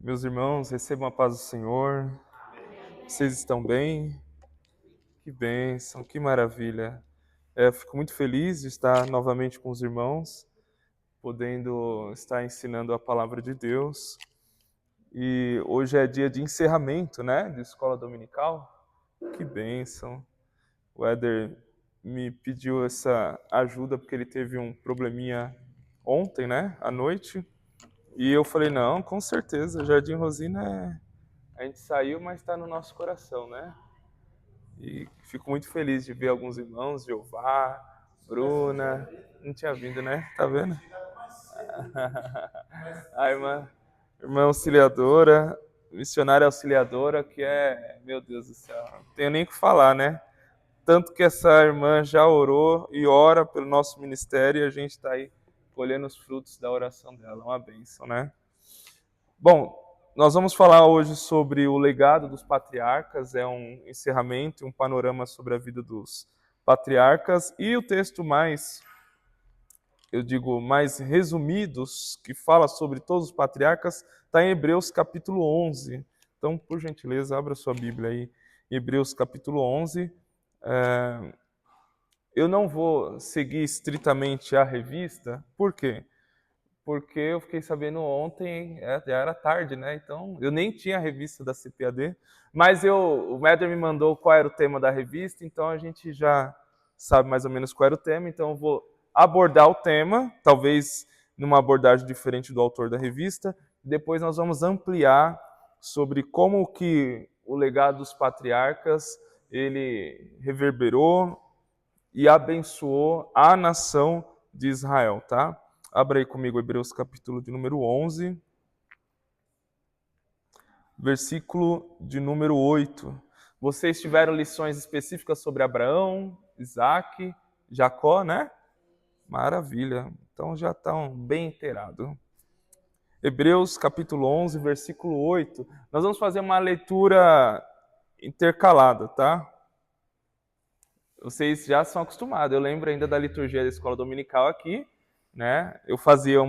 Meus irmãos, recebam a paz do Senhor. Vocês estão bem? Que bênção, que maravilha. Fico muito feliz de estar novamente com os irmãos, podendo estar ensinando a palavra de Deus. E hoje é dia de encerramento, né, de escola dominical. Que bênção. O Éder me pediu essa ajuda porque ele teve um probleminha ontem, né, à noite. E eu falei, não, com certeza, Jardim Rosina a gente saiu, mas está no nosso coração, né? E fico muito feliz de ver alguns irmãos, Jeová, Bruna. Não tinha vindo, né? Tá vendo? A irmã auxiliadora, missionária auxiliadora, que é, meu Deus do céu, não tenho nem o que falar, né? Tanto que essa irmã já orou e ora pelo nosso ministério e a gente está aí colhendo os frutos da oração dela. Uma bênção, né? Bom, nós vamos falar hoje sobre o legado dos patriarcas, é um encerramento, um panorama sobre a vida dos patriarcas, e o texto mais resumidos, que fala sobre todos os patriarcas, está em Hebreus capítulo 11. Então, por gentileza, abra sua Bíblia aí, Hebreus capítulo 11. Eu não vou seguir estritamente a revista, por quê? Porque eu fiquei sabendo ontem, já era tarde, né? Então, eu nem tinha a revista da CPAD, mas o Méder me mandou qual era o tema da revista, então a gente já sabe mais ou menos qual era o tema, então eu vou abordar o tema, talvez numa abordagem diferente do autor da revista, depois nós vamos ampliar sobre como que o legado dos patriarcas ele reverberou e abençoou a nação de Israel, tá? Abra aí comigo Hebreus capítulo de número 11, versículo de número 8. Vocês tiveram lições específicas sobre Abraão, Isaac, Jacó, né? Maravilha. Então já estão bem inteirados. Hebreus capítulo 11, versículo 8. Nós vamos fazer uma leitura intercalada, tá? Vocês já são acostumados. Eu lembro ainda da liturgia da escola dominical aqui, né? Eu fazia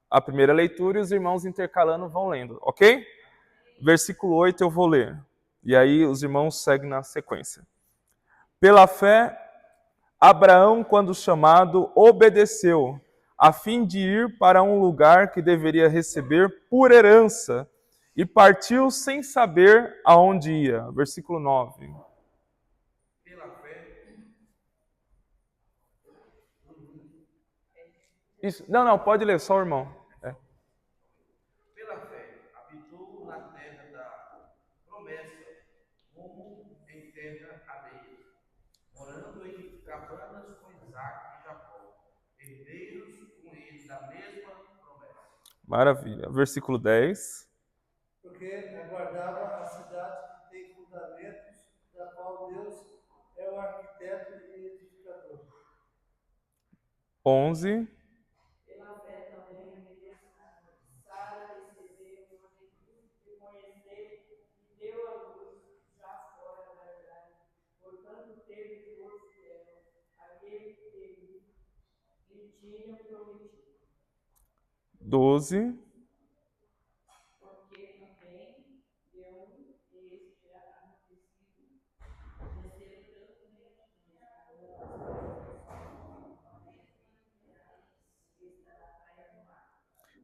a primeira leitura e os irmãos intercalando vão lendo, ok? Versículo 8 eu vou ler. E aí os irmãos seguem na sequência. Pela fé, Abraão, quando chamado, obedeceu, a fim de ir para um lugar que deveria receber por herança, e partiu sem saber aonde ia. Versículo 9. Pela fé. Isso. Não, pode ler, só o irmão. Pela fé, habitou na terra da promessa, como em terra alheia, morando em cabanas com Isaac e Jacó, herdeiros com ele da mesma promessa. Maravilha. Versículo 10. Porque aguardava a cidade que tem fundamentos, da qual Deus é o arquiteto e edificador. 11. Pela fé também, Sara recebeu de conhecer e deu à luz já fora da verdade. Portanto, teve Deus fiel, aquele que lhe tinha prometido. 12. Porque também eu e este já acontecido, receberam tanto como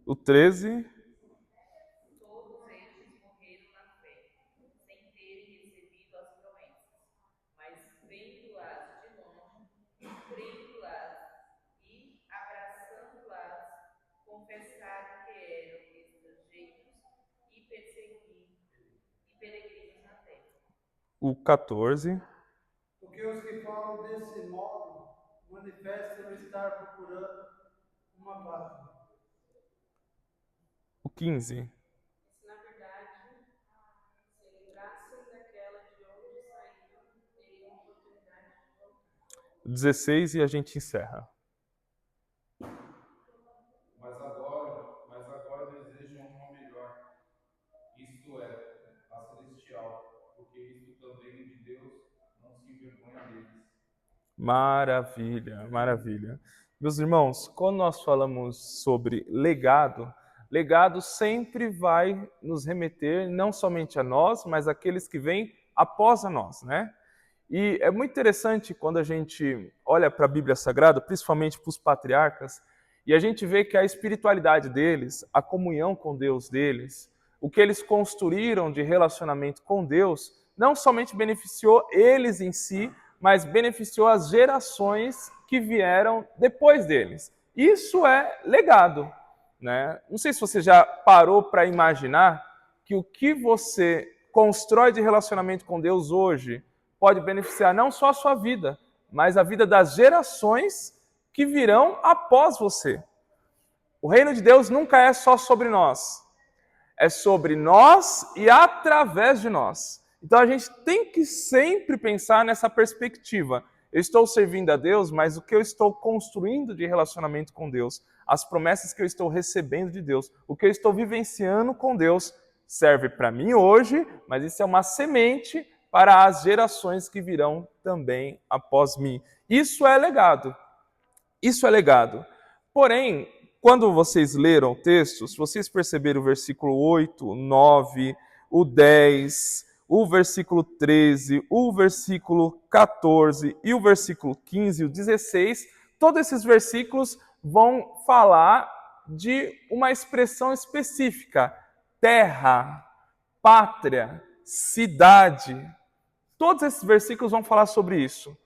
O 13. todos eles morreram na fé, sem terem recebido as promessas, mas vendo-as de longe, crendo-las e abraçando-las, confessaram que eram estrangeiros e peregrinos na terra. O 14. Porque os que falam desse modo manifestam estar procurando uma pátria. O 15. Se na verdade se lembrassem daquela de onde saíram, teriam oportunidade de voltar. 16 e a gente encerra. Mas agora desejam uma melhor, isto é, a celestial, porque isto também de Deus não se envergonha deles. Maravilha, maravilha. Meus irmãos, quando nós falamos sobre legado, Legado sempre vai nos remeter não somente a nós, mas àqueles que vêm após a nós, né? E é muito interessante quando a gente olha para a Bíblia Sagrada, principalmente para os patriarcas, e a gente vê que a espiritualidade deles, a comunhão com Deus deles, o que eles construíram de relacionamento com Deus, não somente beneficiou eles em si, mas beneficiou as gerações que vieram depois deles. Isso é legado, né? Não sei se você já parou para imaginar que o que você constrói de relacionamento com Deus hoje pode beneficiar não só a sua vida, mas a vida das gerações que virão após você. O reino de Deus nunca é só sobre nós. É sobre nós e através de nós. Então a gente tem que sempre pensar nessa perspectiva. Eu estou servindo a Deus, mas o que eu estou construindo de relacionamento com Deus, as promessas que eu estou recebendo de Deus, o que eu estou vivenciando com Deus, serve para mim hoje, mas isso é uma semente para as gerações que virão também após mim. Isso é legado. Isso é legado. Porém, quando vocês leram o texto, se vocês perceberam o versículo 8, 9, o 10, o versículo 13, o versículo 14 e o versículo 15 e o 16, todos esses versículos vão falar de uma expressão específica: terra, pátria, cidade. Todos esses versículos vão falar sobre isso.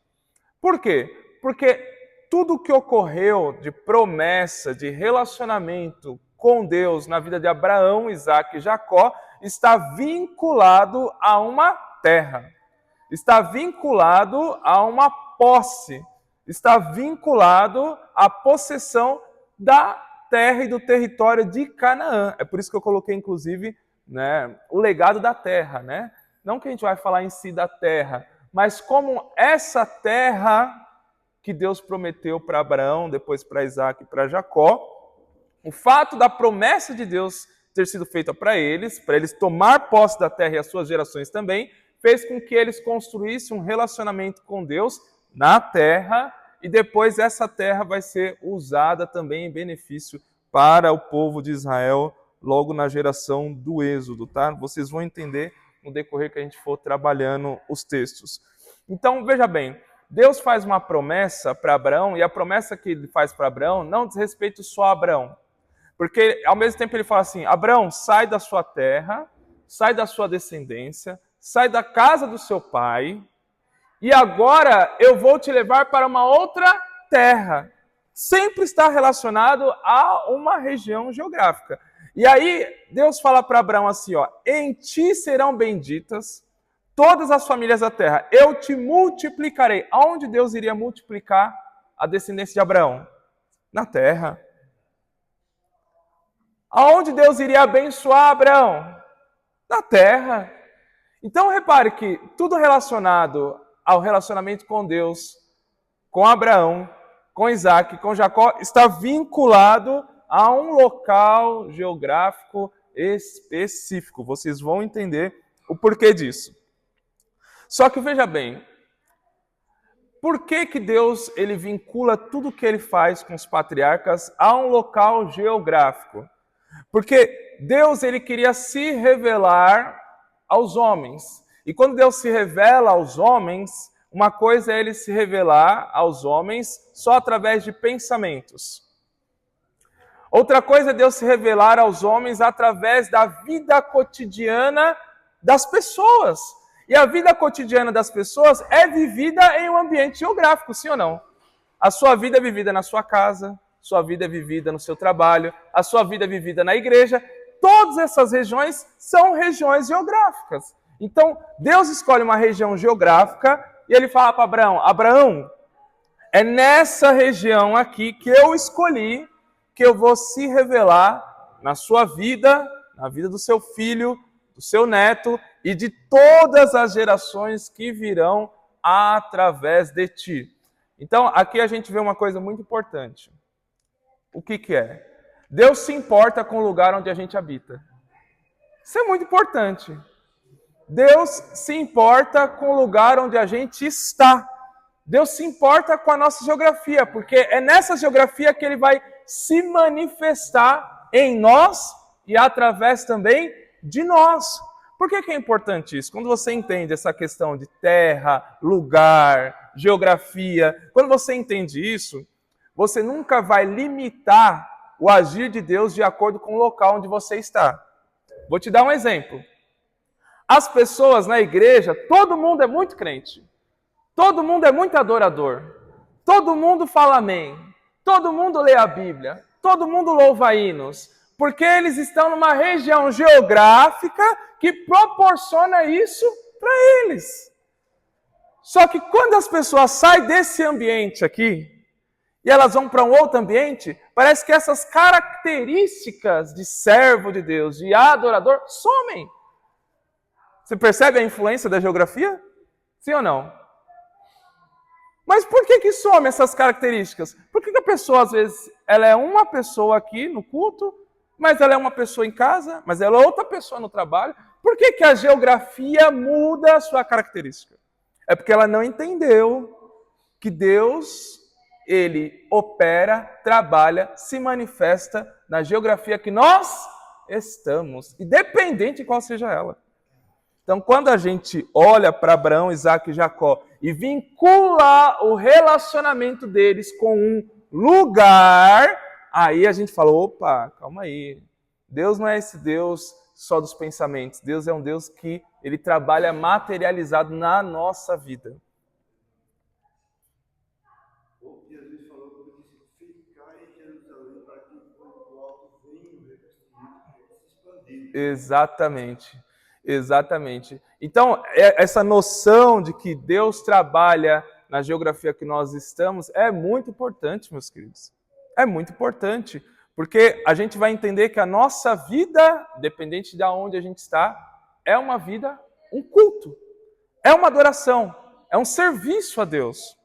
Por quê? Porque tudo o que ocorreu de promessa, de relacionamento com Deus na vida de Abraão, Isaac e Jacó está vinculado a uma terra, está vinculado a uma posse, está vinculado à possessão da terra e do território de Canaã. É por isso que eu coloquei, inclusive, né, o legado da terra, né? Não que a gente vai falar em si da terra, mas como essa terra que Deus prometeu para Abraão, depois para Isaac e para Jacó, o fato da promessa de Deus ter sido feita para eles tomar posse da terra e as suas gerações também, fez com que eles construíssem um relacionamento com Deus na terra, e depois essa terra vai ser usada também em benefício para o povo de Israel, logo na geração do Êxodo, tá? Vocês vão entender no decorrer que a gente for trabalhando os textos. Então, veja bem, Deus faz uma promessa para Abraão, e a promessa que ele faz para Abraão não diz respeito só a Abraão. Porque, ao mesmo tempo, ele fala assim: Abraão, sai da sua terra, sai da sua descendência, sai da casa do seu pai, e agora eu vou te levar para uma outra terra. Sempre está relacionado a uma região geográfica. E aí, Deus fala para Abraão assim, ó: em ti serão benditas todas as famílias da terra, eu te multiplicarei. Aonde Deus iria multiplicar a descendência de Abraão? Na terra. Aonde Deus iria abençoar Abraão? Na terra. Então repare que tudo relacionado ao relacionamento com Deus, com Abraão, com Isaac, com Jacó, está vinculado a um local geográfico específico. Vocês vão entender o porquê disso. Só que veja bem, por que Deus ele vincula tudo o que ele faz com os patriarcas a um local geográfico? Porque Deus ele queria se revelar aos homens. E quando Deus se revela aos homens, uma coisa é ele se revelar aos homens só através de pensamentos. Outra coisa é Deus se revelar aos homens através da vida cotidiana das pessoas. E a vida cotidiana das pessoas é vivida em um ambiente geográfico, sim ou não? A sua vida é vivida na sua casa, sua vida é vivida no seu trabalho, a sua vida é vivida na igreja. Todas essas regiões são regiões geográficas. Então, Deus escolhe uma região geográfica e ele fala para Abraão: Abraão, é nessa região aqui que eu escolhi que eu vou se revelar na sua vida, na vida do seu filho, do seu neto e de todas as gerações que virão através de ti. Então, aqui a gente vê uma coisa muito importante. O que é? Deus se importa com o lugar onde a gente habita. Isso é muito importante. Deus se importa com o lugar onde a gente está. Deus se importa com a nossa geografia, porque é nessa geografia que ele vai se manifestar em nós e através também de nós. Por que é importante isso? Quando você entende essa questão de terra, lugar, geografia, quando você entende isso, você nunca vai limitar o agir de Deus de acordo com o local onde você está. Vou te dar um exemplo. As pessoas na igreja, todo mundo é muito crente. Todo mundo é muito adorador. Todo mundo fala amém. Todo mundo lê a Bíblia. Todo mundo louva hinos. Porque eles estão numa região geográfica que proporciona isso para eles. Só que quando as pessoas saem desse ambiente aqui, e elas vão para um outro ambiente, parece que essas características de servo de Deus, de adorador, somem. Você percebe a influência da geografia? Sim ou não? Mas por que some essas características? Por que a pessoa, às vezes, ela é uma pessoa aqui no culto, mas ela é uma pessoa em casa, mas ela é outra pessoa no trabalho? Por que a geografia muda a sua característica? É porque ela não entendeu que Deus, ele opera, trabalha, se manifesta na geografia que nós estamos, independente de qual seja ela. Então, quando a gente olha para Abraão, Isaac e Jacó e vincula o relacionamento deles com um lugar, aí a gente fala, opa, calma aí. Deus não é esse Deus só dos pensamentos. Deus é um Deus que ele trabalha materializado na nossa vida. O que Jesus falou quando disse, ficar em Jerusalém para que o alto venha o revestimento se expandir. Exatamente. Exatamente. Então, essa noção de que Deus trabalha na geografia que nós estamos é muito importante, meus queridos. É muito importante, porque a gente vai entender que a nossa vida, dependente de onde a gente está, é uma vida, um culto, é uma adoração, é um serviço a Deus.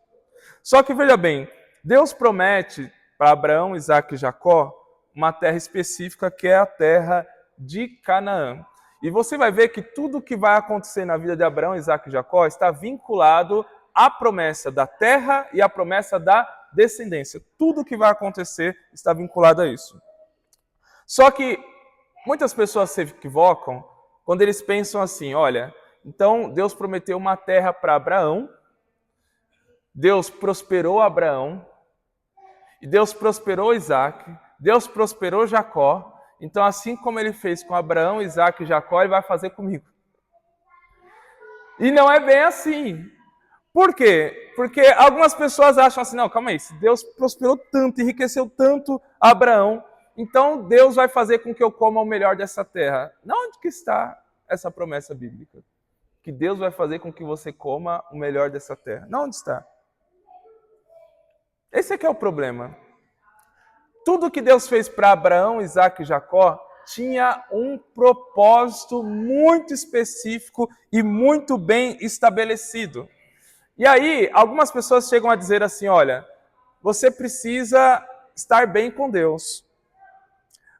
Só que, veja bem, Deus promete para Abraão, Isaac e Jacó uma terra específica que é a terra de Canaã. E você vai ver que tudo que vai acontecer na vida de Abraão, Isaac e Jacó está vinculado à promessa da terra e à promessa da descendência. Tudo que vai acontecer está vinculado a isso. Só que muitas pessoas se equivocam quando eles pensam assim, olha, então Deus prometeu uma terra para Abraão, Deus prosperou Abraão, e Deus prosperou Isaac, Deus prosperou Jacó. Então, assim como ele fez com Abraão, Isaac e Jacó, ele vai fazer comigo. E não é bem assim. Por quê? Porque algumas pessoas acham assim, não, calma aí, se Deus prosperou tanto, enriqueceu tanto Abraão, então Deus vai fazer com que eu coma o melhor dessa terra. Não, onde que está essa promessa bíblica? Que Deus vai fazer com que você coma o melhor dessa terra. Não, onde está? Esse é que é o problema. Tudo que Deus fez para Abraão, Isaac e Jacó tinha um propósito muito específico e muito bem estabelecido. E aí, algumas pessoas chegam a dizer assim, olha, você precisa estar bem com Deus.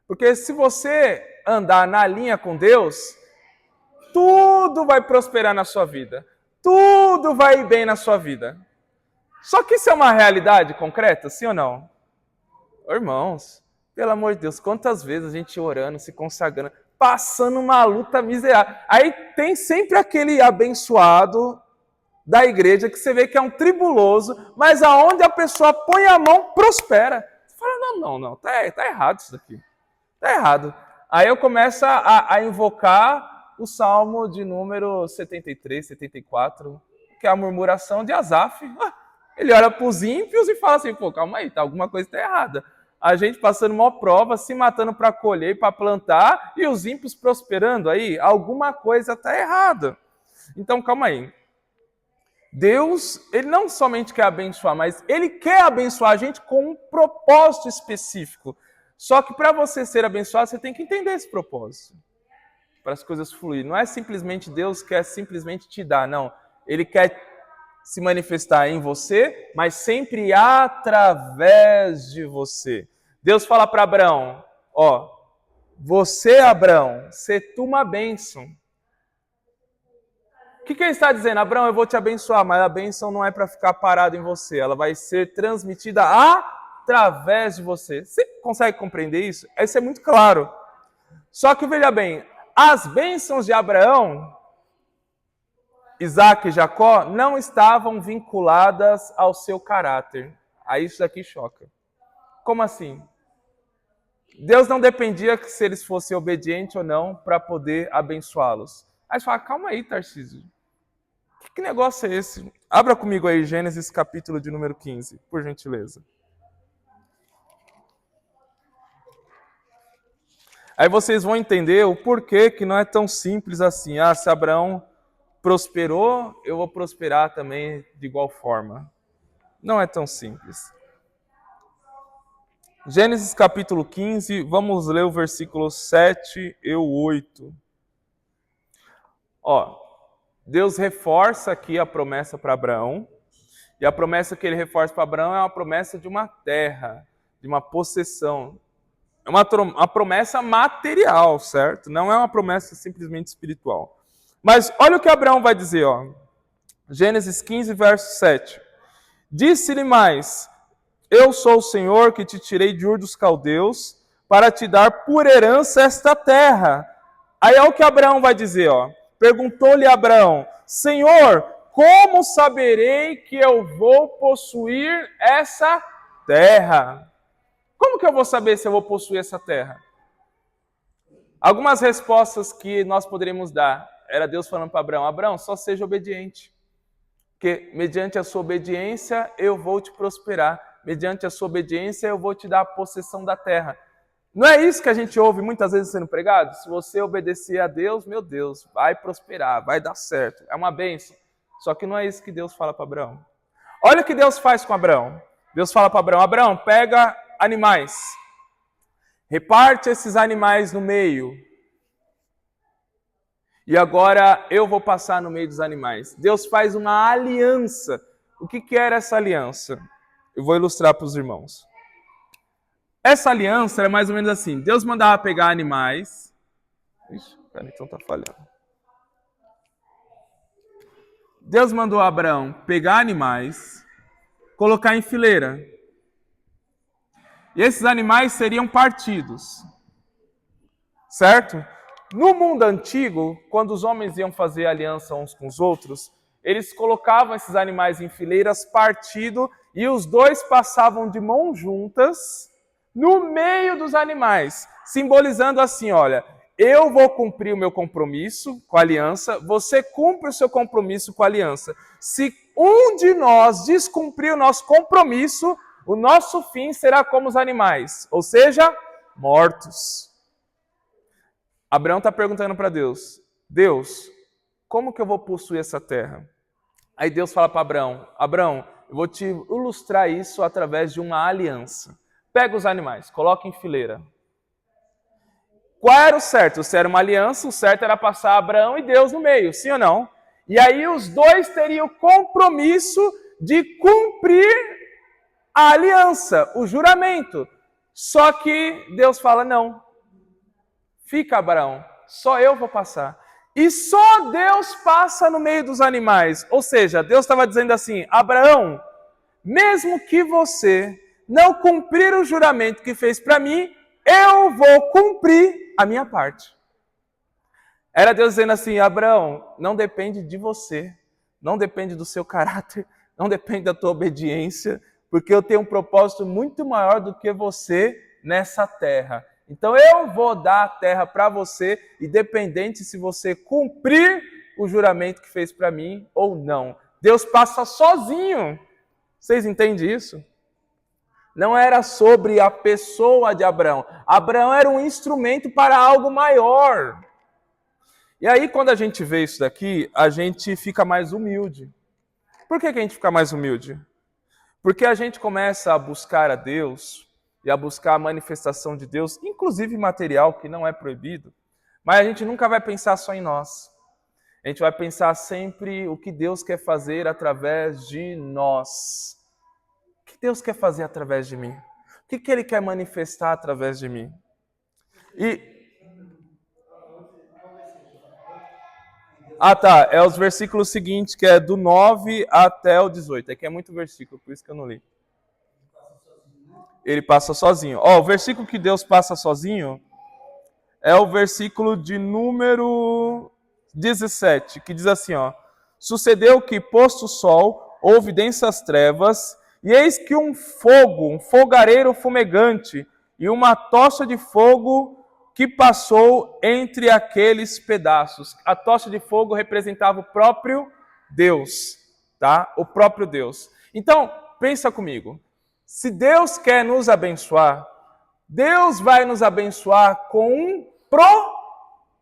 Porque se você andar na linha com Deus, tudo vai prosperar na sua vida. Tudo vai ir bem na sua vida. Só que isso é uma realidade concreta, sim ou não? Irmãos, pelo amor de Deus, quantas vezes a gente orando, se consagrando, passando uma luta miserável. Aí tem sempre aquele abençoado da igreja que você vê que é um tribuloso, mas aonde a pessoa põe a mão, prospera. Você fala, não, tá errado isso daqui. Tá errado. Aí eu começo a invocar o Salmo de número 73, 74, que é a murmuração de Asaf. Ele olha para os ímpios e fala assim, pô, calma aí, alguma coisa está errada. A gente passando uma prova, se matando para colher, para plantar, e os ímpios prosperando aí, alguma coisa está errada. Então, calma aí. Deus, ele não somente quer abençoar, mas ele quer abençoar a gente com um propósito específico. Só que para você ser abençoado, você tem que entender esse propósito. Para as coisas fluírem. Não é simplesmente Deus quer simplesmente te dar, não. Ele quer se manifestar em você, mas sempre através de você. Deus fala para Abraão, ó, você, Abraão, se tu uma bênção. O que ele está dizendo? Abraão, eu vou te abençoar, mas a bênção não é para ficar parada em você, ela vai ser transmitida através de você. Você consegue compreender isso? Isso é muito claro. Só que, veja bem, as bênçãos de Abraão, Isaac e Jacó não estavam vinculadas ao seu caráter. Aí isso daqui choca. Como assim? Deus não dependia que se eles fossem obedientes ou não para poder abençoá-los. Aí você fala, calma aí, Tarcísio. Que negócio é esse? Abra comigo aí Gênesis capítulo de número 15, por gentileza. Aí vocês vão entender o porquê que não é tão simples assim. Se Abraão prosperou, eu vou prosperar também de igual forma. Não é tão simples. Gênesis capítulo 15, vamos ler o versículo 7 e o 8. Deus reforça aqui a promessa para Abraão. E a promessa que ele reforça para Abraão é uma promessa de uma terra, de uma possessão. É uma promessa material, certo? Não é uma promessa simplesmente espiritual. Mas olha o que Abraão vai dizer, Gênesis 15, verso 7. Disse-lhe mais: eu sou o Senhor que te tirei de Ur dos Caldeus para te dar por herança esta terra. Aí é o que Abraão vai dizer, Perguntou-lhe Abraão: Senhor, como saberei que eu vou possuir essa terra? Como que eu vou saber se eu vou possuir essa terra? Algumas respostas que nós poderíamos dar era Deus falando para Abraão: Abraão, só seja obediente. Porque mediante a sua obediência eu vou te prosperar. Mediante a sua obediência eu vou te dar a possessão da terra. Não é isso que a gente ouve muitas vezes sendo pregado? Se você obedecer a Deus, meu Deus, vai prosperar, vai dar certo. É uma bênção. Só que não é isso que Deus fala para Abraão. Olha o que Deus faz com Abraão. Deus fala para Abraão: Abraão, pega animais. Reparte esses animais no meio. E agora eu vou passar no meio dos animais. Deus faz uma aliança. O que era essa aliança? Eu vou ilustrar para os irmãos. Essa aliança era mais ou menos assim. Deus mandava pegar animais. Ixi, peraí, então tá falhando. Deus mandou Abraão pegar animais, colocar em fileira. E esses animais seriam partidos. Certo? No mundo antigo, quando os homens iam fazer aliança uns com os outros, eles colocavam esses animais em fileiras partido e os dois passavam de mãos juntas no meio dos animais, simbolizando assim, olha, eu vou cumprir o meu compromisso com a aliança, você cumpre o seu compromisso com a aliança. Se um de nós descumprir o nosso compromisso, o nosso fim será como os animais, ou seja, mortos. Abraão está perguntando para Deus: Deus, como que eu vou possuir essa terra? Aí Deus fala para Abraão: Abraão, eu vou te ilustrar isso através de uma aliança. Pega os animais, coloca em fileira. Qual era o certo? Se era uma aliança, o certo era passar Abraão e Deus no meio, sim ou não? E aí os dois teriam o compromisso de cumprir a aliança, o juramento. Só que Deus fala: não. Fica, Abraão, só eu vou passar. E só Deus passa no meio dos animais. Ou seja, Deus estava dizendo assim: Abraão, mesmo que você não cumprir o juramento que fez para mim, eu vou cumprir a minha parte. Era Deus dizendo assim: Abraão, não depende de você, não depende do seu caráter, não depende da tua obediência, porque eu tenho um propósito muito maior do que você nessa terra. Então eu vou dar a terra para você, independente se você cumprir o juramento que fez para mim ou não. Deus passa sozinho. Vocês entendem isso? Não era sobre a pessoa de Abraão. Abraão era um instrumento para algo maior. E aí, quando a gente vê isso daqui, a gente fica mais humilde. Por que a gente fica mais humilde? Porque a gente começa a buscar a Deus e a buscar a manifestação de Deus, inclusive material, que não é proibido, mas a gente nunca vai pensar só em nós. A gente vai pensar sempre o que Deus quer fazer através de nós. O que Deus quer fazer através de mim? O que Ele quer manifestar através de mim? Tá. É os versículos seguintes, que é do 9 até o 18. É que é muito versículo, por isso que eu não li. Ele passa sozinho. Ó, o versículo que Deus passa sozinho é o versículo de número 17, que diz assim, ó: sucedeu que, posto o sol, houve densas trevas, e eis que um fogareiro fumegante, e uma tocha de fogo que passou entre aqueles pedaços. A tocha de fogo representava o próprio Deus, tá? O próprio Deus. Então, pensa comigo. Se Deus quer nos abençoar, Deus vai nos abençoar com um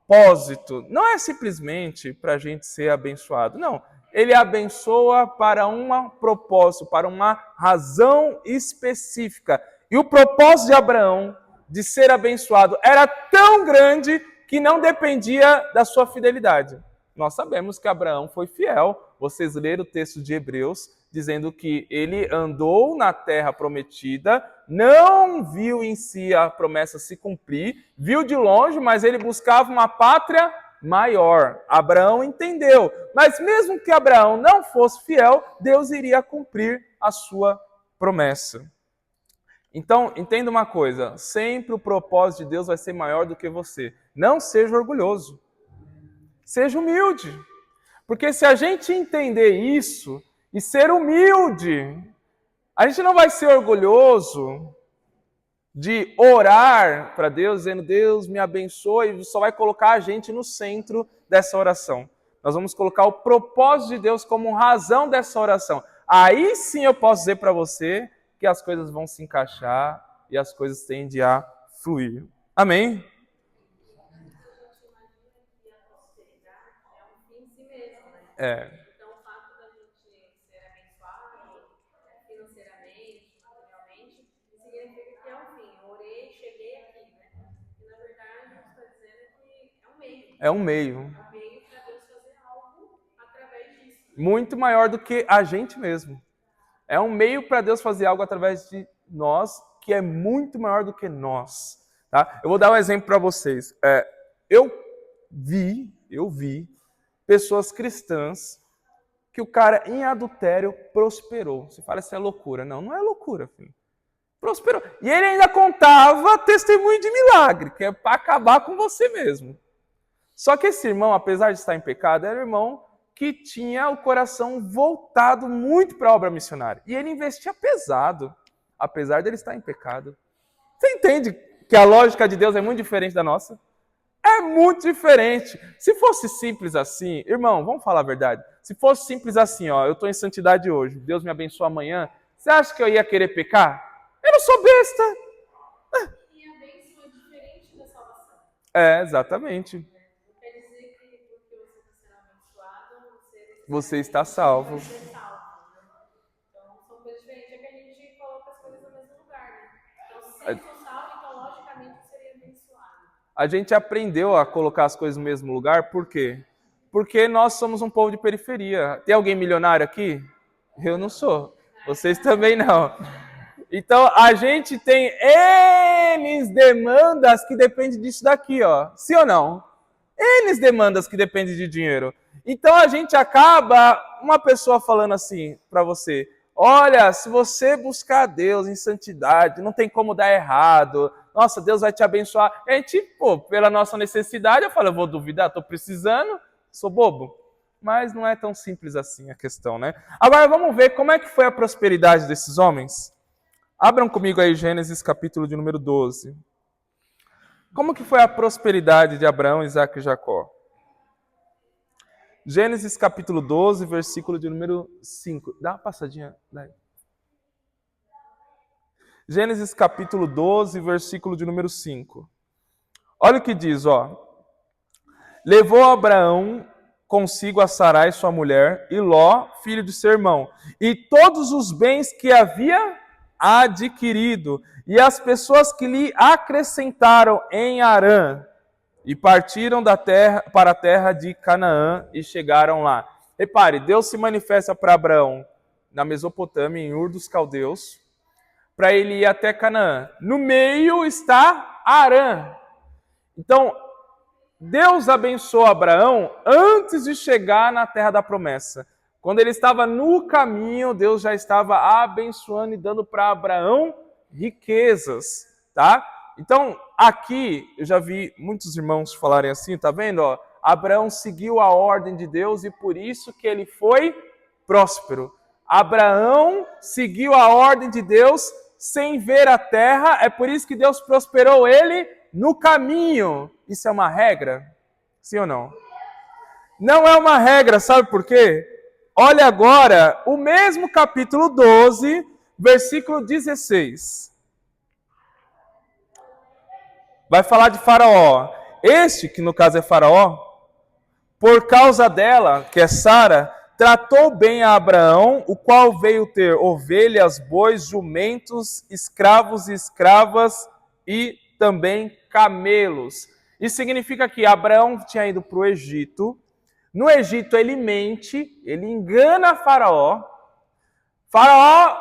propósito. Não é simplesmente para a gente ser abençoado. Não. Ele abençoa para um propósito, para uma razão específica. E o propósito de Abraão de ser abençoado era tão grande que não dependia da sua fidelidade. Nós sabemos que Abraão foi fiel. Vocês leram o texto de Hebreus, dizendo que ele andou na terra prometida, não viu em si a promessa se cumprir, viu de longe, mas ele buscava uma pátria maior. Abraão entendeu. Mas mesmo que Abraão não fosse fiel, Deus iria cumprir a sua promessa. Então, entenda uma coisa, sempre o propósito de Deus vai ser maior do que você. Não seja orgulhoso. Seja humilde. Porque se a gente entender isso e ser humilde, a gente não vai ser orgulhoso de orar para Deus, dizendo, Deus me abençoe, e só vai colocar a gente no centro dessa oração. Nós vamos colocar o propósito de Deus como razão dessa oração. Aí sim eu posso dizer para você que as coisas vão se encaixar e as coisas tendem a fluir. Amém? É. Então, o fato da gente ser abençoado financeiramente, materialmente, significa que é um fim. Eu orei, cheguei aqui, né? E, na verdade, o que está dizendo é que é um meio. É um meio. É um meio para Deus fazer algo através disso. Muito maior do que a gente mesmo. É um meio para Deus fazer algo através de nós, que é muito maior do que nós. Tá? Eu vou dar um exemplo para vocês. Eu vi pessoas cristãs que o cara em adultério prosperou. Você fala, isso é loucura. Não, não é loucura, filho. Prosperou. E ele ainda contava testemunho de milagre, que é para acabar com você mesmo. Só que esse irmão, apesar de estar em pecado, era um irmão que tinha o coração voltado muito para a obra missionária. E ele investia pesado, apesar de ele estar em pecado. Você entende que a lógica de Deus é muito diferente da nossa? É muito diferente. Se fosse simples assim, irmão, vamos falar a verdade. Se fosse simples assim, ó, eu estou em santidade hoje, Deus me abençoa amanhã, você acha que eu ia querer pecar? Eu não sou besta. E a bênção é diferente da salvação. Exatamente. Não quer dizer que porque você está sendo abençoado, Você está salvo. você é salvo. Né? Então, são coisas diferentes. É que a gente coloca as coisas no mesmo lugar. Né? Então, se eu sou salvo, então, logicamente, eu seria abençoado. A gente aprendeu a colocar as coisas no mesmo lugar, por quê? Porque nós somos um povo de periferia. Tem alguém milionário aqui? Eu não sou. Vocês também não. Então, a gente tem N demandas que dependem disso daqui, ó. Sim ou não? N demandas que dependem de dinheiro. Então, a gente acaba, uma pessoa falando assim para você, olha, se você buscar a Deus em santidade, não tem como dar errado. Nossa, Deus vai te abençoar. A gente, pela nossa necessidade, eu falo, eu vou duvidar, estou precisando, sou bobo. Mas não é tão simples assim a questão, né? Agora vamos ver como é que foi a prosperidade desses homens. Abram comigo aí Gênesis capítulo de número 12. Como que foi a prosperidade de Abraão, Isaac e Jacó? Gênesis capítulo 12, versículo de número 5. Dá uma passadinha. Daí. Gênesis capítulo 12, versículo de número 5. Olha o que diz, ó. Levou Abraão consigo a Sarai, sua mulher, e Ló, filho de seu irmão, e todos os bens que havia adquirido, e as pessoas que lhe acrescentaram em Harã, e partiram da terra para a terra de Canaã e chegaram lá. Repare, Deus se manifesta para Abraão na Mesopotâmia, em Ur dos Caldeus, para ele ir até Canaã. No meio está Harã. Então, Deus abençoou Abraão antes de chegar na terra da promessa. Quando ele estava no caminho, Deus já estava abençoando e dando para Abraão riquezas, tá? Então, aqui, eu já vi muitos irmãos falarem assim, tá vendo? Ó, Abraão seguiu a ordem de Deus e por isso que ele foi próspero. Abraão seguiu a ordem de Deus sem ver a terra, é por isso que Deus prosperou ele no caminho. Isso é uma regra? Sim ou não? Não é uma regra, sabe por quê? Olha agora o mesmo capítulo 12, versículo 16. Vai falar de Faraó. Este, que no caso é Faraó, por causa dela, que é Sara, tratou bem a Abraão, o qual veio ter ovelhas, bois, jumentos, escravos e escravas e também camelos. Isso significa que Abraão tinha ido para o Egito. No Egito ele mente, ele engana Faraó. Faraó,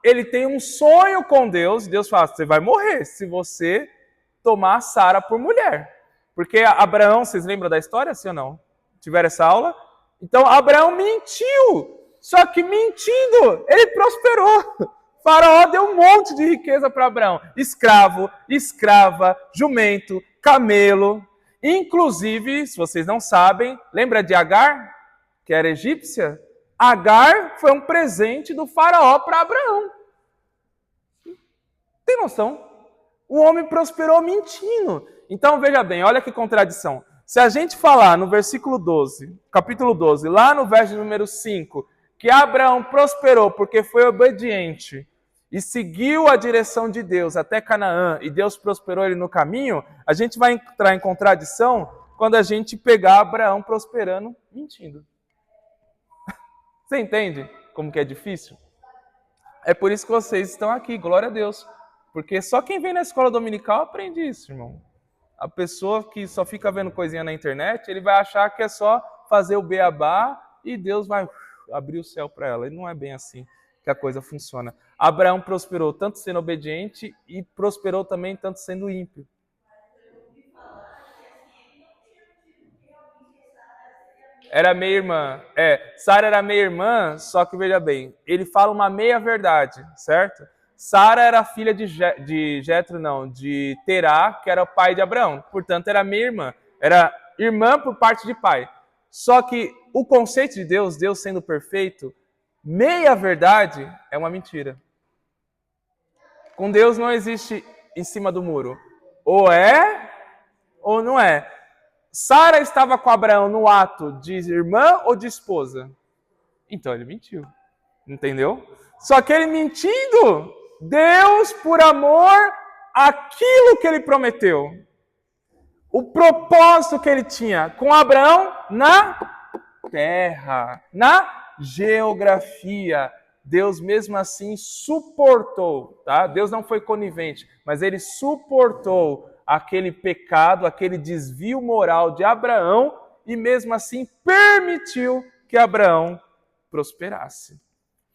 ele tem um sonho com Deus. Deus fala, você vai morrer se você tomar Sara por mulher. Porque Abraão, vocês lembram da história, sim ou não? Tiveram essa aula? Então Abraão mentiu. Só que mentindo, ele prosperou. Faraó deu um monte de riqueza para Abraão. Escravo, escrava, jumento, camelo. Inclusive, se vocês não sabem, lembra de Agar, que era egípcia? Agar foi um presente do faraó para Abraão. Tem noção? O homem prosperou mentindo. Então, veja bem, olha que contradição. Se a gente falar no versículo 12, capítulo 12, lá no verso número 5, que Abraão prosperou porque foi obediente e seguiu a direção de Deus até Canaã, e Deus prosperou ele no caminho, a gente vai entrar em contradição quando a gente pegar Abraão prosperando mentindo. Você entende como que é difícil? É por isso que vocês estão aqui, glória a Deus. Porque só quem vem na escola dominical aprende isso, irmão. A pessoa que só fica vendo coisinha na internet, ele vai achar que é só fazer o beabá e Deus vai abrir o céu para ela. E não é bem assim que a coisa funciona. Abraão prosperou tanto sendo obediente e prosperou também tanto sendo ímpio. Era meia irmã. Sara era meia irmã, só que veja bem, ele fala uma meia verdade, certo? Sara era filha de Terá, que era o pai de Abraão. Portanto, era meia irmã. Era irmã por parte de pai. Só que o conceito de Deus, Deus sendo perfeito, meia verdade é uma mentira. Com Deus não existe em cima do muro. Ou é, ou não é. Sara estava com Abraão no ato de irmã ou de esposa? Então ele mentiu. Entendeu? Só que ele mentindo, Deus, por amor àquilo que ele prometeu, o propósito que ele tinha com Abraão na terra, na geografia, Deus mesmo assim suportou, tá? Deus não foi conivente, mas ele suportou aquele pecado, aquele desvio moral de Abraão e mesmo assim permitiu que Abraão prosperasse.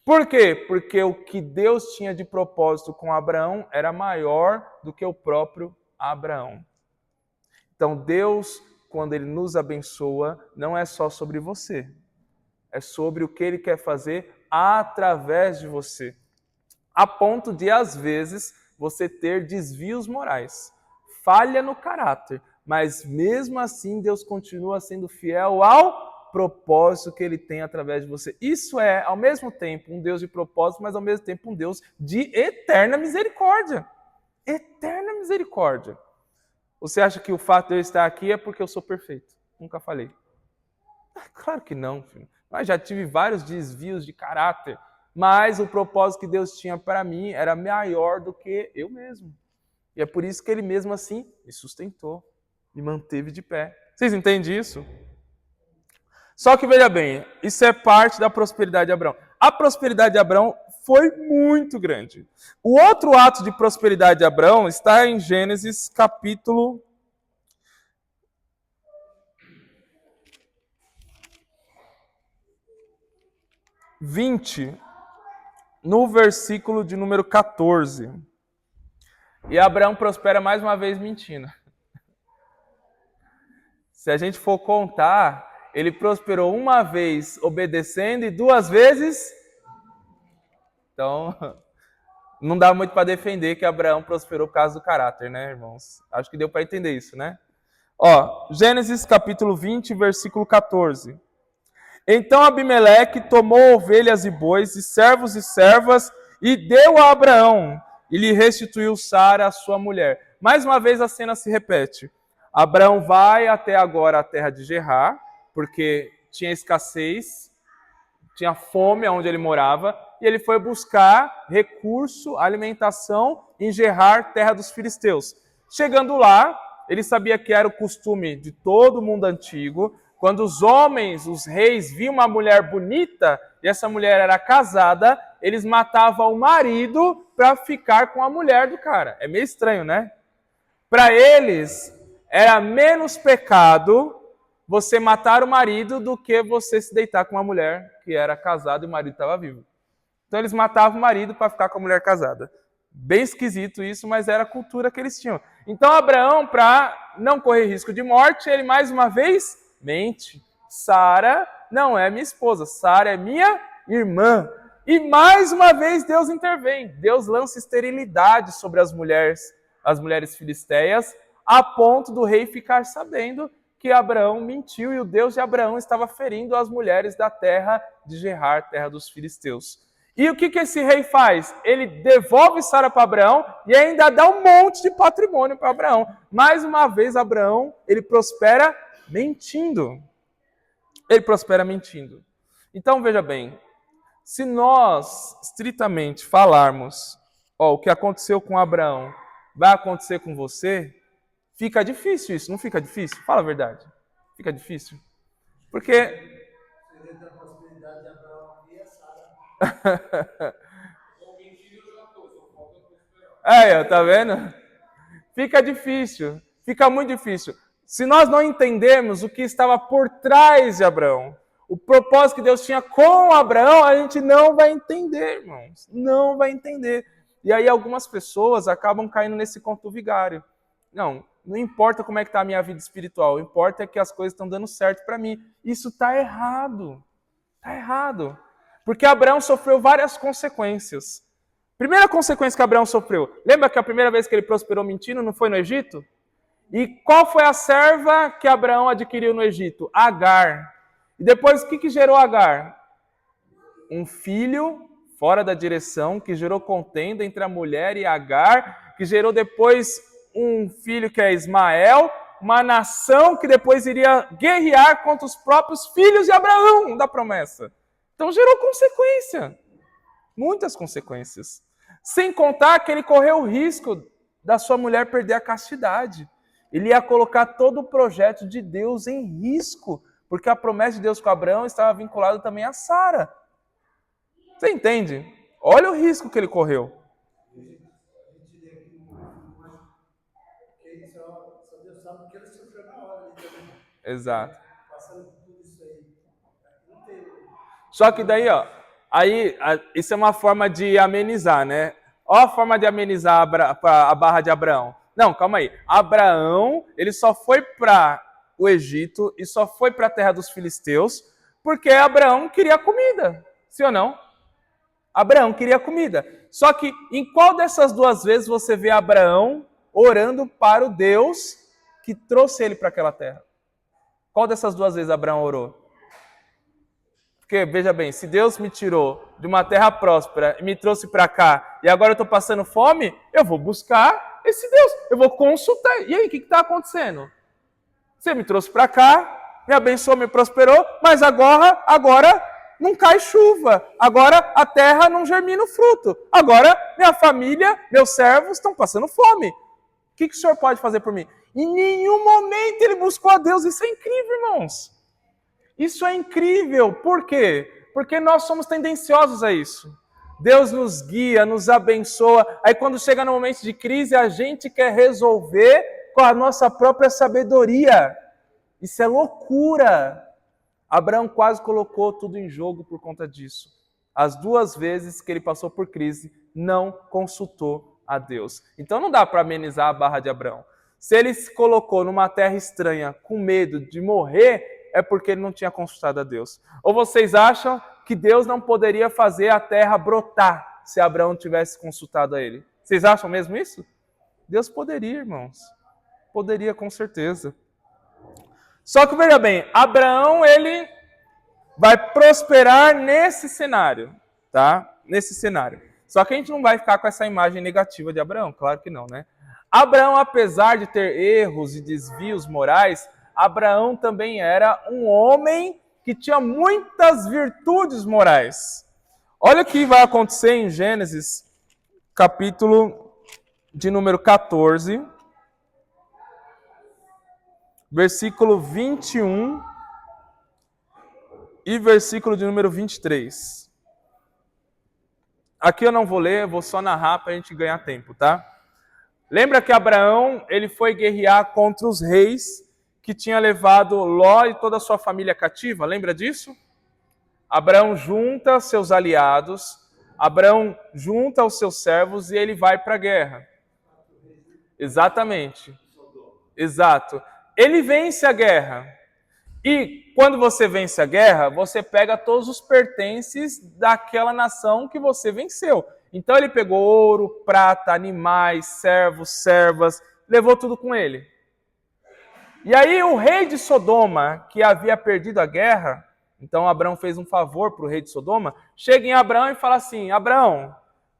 Por quê? Porque o que Deus tinha de propósito com Abraão era maior do que o próprio Abraão. Então Deus, quando Ele nos abençoa, não é só sobre você. É sobre o que Ele quer fazer através de você. A ponto de, às vezes, você ter desvios morais. Falha no caráter. Mas mesmo assim, Deus continua sendo fiel ao propósito que Ele tem através de você. Isso é, ao mesmo tempo, um Deus de propósito, mas ao mesmo tempo um Deus de eterna misericórdia. Eterna misericórdia. Você acha que o fato de eu estar aqui é porque eu sou perfeito? Nunca falei. Claro que não, filho. Mas já tive vários desvios de caráter. Mas o propósito que Deus tinha para mim era maior do que eu mesmo. E é por isso que Ele mesmo assim me sustentou, me manteve de pé. Vocês entendem isso? Só que veja bem, isso é parte da prosperidade de Abraão. A prosperidade de Abraão foi muito grande. O outro ato de prosperidade de Abraão está em Gênesis capítulo 20, no versículo de número 14. E Abraão prospera mais uma vez mentindo. Se a gente for contar, ele prosperou uma vez obedecendo e duas vezes. Então, Não dá muito para defender que Abraão prosperou por causa do caráter, né, irmãos? Acho que deu para entender isso, né? Ó, Gênesis capítulo 20, versículo 14. Então Abimeleque tomou ovelhas e bois, e servos e servas, e deu a Abraão, e lhe restituiu Sara, a sua mulher. Mais uma vez a cena se repete. Abraão vai até agora à terra de Gerar, porque tinha escassez, tinha fome onde ele morava, e ele foi buscar recurso, alimentação em Gerar, terra dos filisteus. Chegando lá, ele sabia que era o costume de todo mundo antigo, quando os homens, os reis, viam uma mulher bonita, e essa mulher era casada, eles matavam o marido para ficar com a mulher do cara. É meio estranho, né? Para eles, era menos pecado você matar o marido do que você se deitar com uma mulher que era casada e o marido estava vivo. Então eles matavam o marido para ficar com a mulher casada. Bem esquisito isso, mas era a cultura que eles tinham. Então Abraão, para não correr risco de morte, ele mais uma vez mente. Sara não é minha esposa, Sara é minha irmã. E mais uma vez Deus intervém. Deus lança esterilidade sobre as mulheres filisteias, a ponto do rei ficar sabendo que Abraão mentiu e o Deus de Abraão estava ferindo as mulheres da terra de Gerar, terra dos filisteus. E o que esse rei faz? Ele devolve Sara para Abraão e ainda dá um monte de patrimônio para Abraão. Mais uma vez, Abraão, ele prospera mentindo. Ele prospera mentindo. Então, veja bem, se nós estritamente falarmos, o que aconteceu com Abraão vai acontecer com você, fica difícil isso, não fica difícil? Fala a verdade. Fica difícil. Porque... A possibilidade de Abraão aqui é Sara. Tá vendo? Fica difícil, fica muito difícil. Se nós não entendermos o que estava por trás de Abraão, o propósito que Deus tinha com Abraão, a gente não vai entender, irmãos. Não vai entender. E aí algumas pessoas acabam caindo nesse conto vigário. Não importa como é que está a minha vida espiritual, o importa é que as coisas estão dando certo para mim. Isso está errado. Está errado. Porque Abraão sofreu várias consequências. Primeira consequência que Abraão sofreu. Lembra que a primeira vez que ele prosperou mentindo não foi no Egito? E qual foi a serva que Abraão adquiriu no Egito? Agar. E depois o que gerou Agar? Um filho fora da direção, que gerou contenda entre a mulher e Agar, que gerou depois um filho que é Ismael, uma nação que depois iria guerrear contra os próprios filhos de Abraão, da promessa. Então gerou consequência, muitas consequências. Sem contar que ele correu o risco da sua mulher perder a castidade. Ele ia colocar todo o projeto de Deus em risco, porque a promessa de Deus com Abraão estava vinculada também a Sara. Você entende? Olha o risco que ele correu. Só Deus sabe o que ele sofreu na hora ali também. Exato. Passando por tudo isso aí. Não tem... Só que daí, isso é uma forma de amenizar, né? Ó a forma de amenizar a barra de Abraão. Não, calma aí. Abraão, ele só foi para o Egito e só foi para a terra dos filisteus porque Abraão queria comida. Sim ou não? Abraão queria comida. Só que em qual dessas duas vezes você vê Abraão orando para o Deus que trouxe ele para aquela terra? Qual dessas duas vezes Abraão orou? Porque, veja bem, se Deus me tirou de uma terra próspera e me trouxe para cá, e agora eu estou passando fome, eu vou buscar esse Deus, eu vou consultar. E aí, o que está acontecendo? Você me trouxe para cá, me abençoou, me prosperou, mas agora não cai chuva, agora a terra não germina o fruto, agora minha família, meus servos estão passando fome. O que o Senhor pode fazer por mim? Em nenhum momento ele buscou a Deus. Isso é incrível, irmãos. Isso é incrível. Por quê? Porque nós somos tendenciosos a isso. Deus nos guia, nos abençoa. Aí quando chega no momento de crise, a gente quer resolver com a nossa própria sabedoria. Isso é loucura. Abraão quase colocou tudo em jogo por conta disso. As duas vezes que ele passou por crise, não consultou a Deus. Então não dá para amenizar a barra de Abraão. Se ele se colocou numa terra estranha com medo de morrer, é porque ele não tinha consultado a Deus. Ou vocês acham que Deus não poderia fazer a terra brotar se Abraão tivesse consultado a ele. Vocês acham mesmo isso? Deus poderia, irmãos. Poderia, com certeza. Só que, veja bem, Abraão, ele vai prosperar nesse cenário, tá? Nesse cenário. Só que a gente não vai ficar com essa imagem negativa de Abraão, claro que não, né? Abraão, apesar de ter erros e desvios morais, Abraão também era um homem que tinha muitas virtudes morais. Olha o que vai acontecer em Gênesis, capítulo de número 14, versículo 21 e versículo de número 23. Aqui eu não vou ler, vou só narrar para a gente ganhar tempo, tá? Lembra que Abraão, ele foi guerrear contra os reis que tinha levado Ló e toda a sua família cativa? Lembra disso? Abraão junta seus aliados, Abraão junta os seus servos e ele vai para a guerra. Exatamente. Exato. Ele vence a guerra. E quando você vence a guerra, você pega todos os pertences daquela nação que você venceu. Então ele pegou ouro, prata, animais, servos, servas, levou tudo com ele. E aí o rei de Sodoma, que havia perdido a guerra, então Abraão fez um favor para o rei de Sodoma, chega em Abraão e fala assim: Abraão,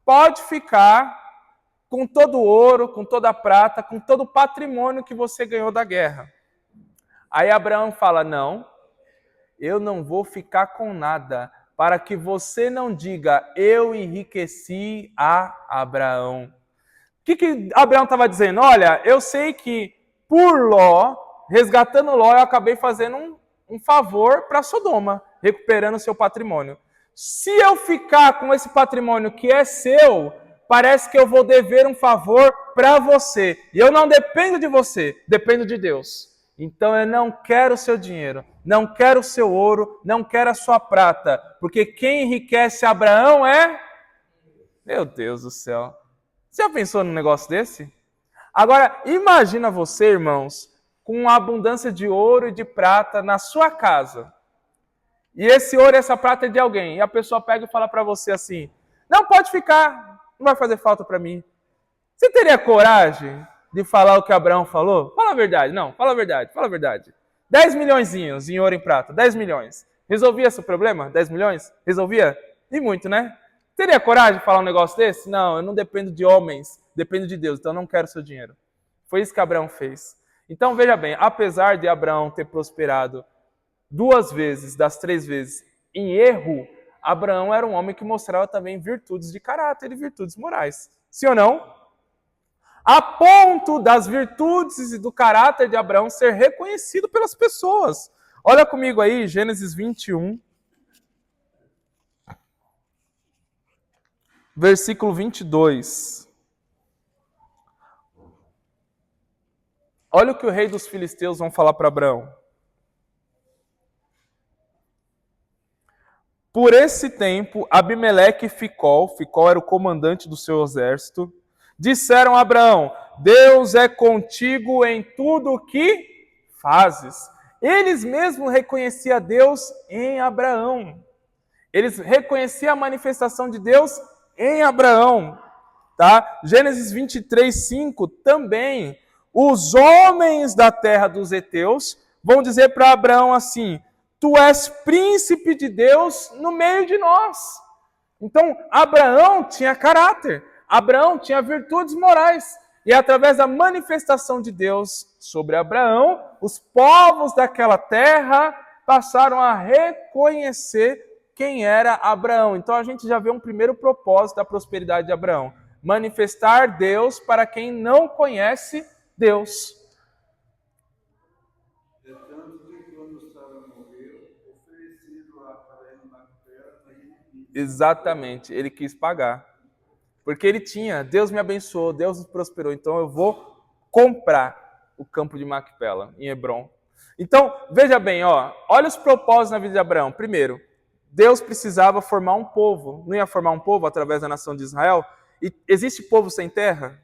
pode ficar com todo o ouro, com toda a prata, com todo o patrimônio que você ganhou da guerra. Aí Abraão fala: não, eu não vou ficar com nada, para que você não diga, eu enriqueci a Abraão. O que Abraão estava dizendo? Olha, eu sei que por Ló, resgatando Ló, eu acabei fazendo um favor para Sodoma, recuperando seu patrimônio. Se eu ficar com esse patrimônio que é seu, parece que eu vou dever um favor para você. E eu não dependo de você, dependo de Deus. Então eu não quero o seu dinheiro, não quero o seu ouro, não quero a sua prata, porque quem enriquece Abraão é... Meu Deus do céu. Você já pensou num negócio desse? Agora, imagina você, irmãos, com uma abundância de ouro e de prata na sua casa. E esse ouro e essa prata é de alguém. E a pessoa pega e fala para você assim: não, pode ficar, não vai fazer falta para mim. Você teria coragem de falar o que Abraão falou? Fala a verdade. Não, fala a verdade, fala a verdade. 10 milhõezinhos em ouro e prata, 10 milhões. Resolvia esse problema? 10 milhões? Resolvia? E muito, né? Teria coragem de falar um negócio desse? Não, eu não dependo de homens, dependo de Deus, então eu não quero seu dinheiro. Foi isso que Abraão fez. Então veja bem, apesar de Abraão ter prosperado 2 vezes das 3 vezes em erro, Abraão era um homem que mostrava também virtudes de caráter e virtudes morais. Sim ou não? A ponto das virtudes e do caráter de Abraão ser reconhecido pelas pessoas. Olha comigo aí, Gênesis 21, versículo 22. Olha o que o rei dos filisteus vão falar para Abraão. Por esse tempo, Abimeleque e Ficol era o comandante do seu exército, disseram a Abraão: Deus é contigo em tudo o que fazes. Eles mesmos reconheciam Deus em Abraão. Eles reconheciam a manifestação de Deus em Abraão. Tá? Gênesis 23, 5 também. Os homens da terra dos heteus vão dizer para Abraão assim: tu és príncipe de Deus no meio de nós. Então, Abraão tinha caráter. Abraão tinha virtudes morais. E através da manifestação de Deus sobre Abraão, os povos daquela terra passaram a reconhecer quem era Abraão. Então a gente já vê um primeiro propósito da prosperidade de Abraão: manifestar Deus para quem não conhece Deus. É tanto que quando Sara morreu, oferecido a Abraão Macpela, mas ele quis. Exatamente, ele quis pagar. Porque ele tinha, Deus me abençoou, Deus nos prosperou, então eu vou comprar o campo de Macpela, em Hebrom. Então, veja bem, olha os propósitos na vida de Abraão. Primeiro, Deus precisava formar um povo. Não ia formar um povo através da nação de Israel? E existe povo sem terra?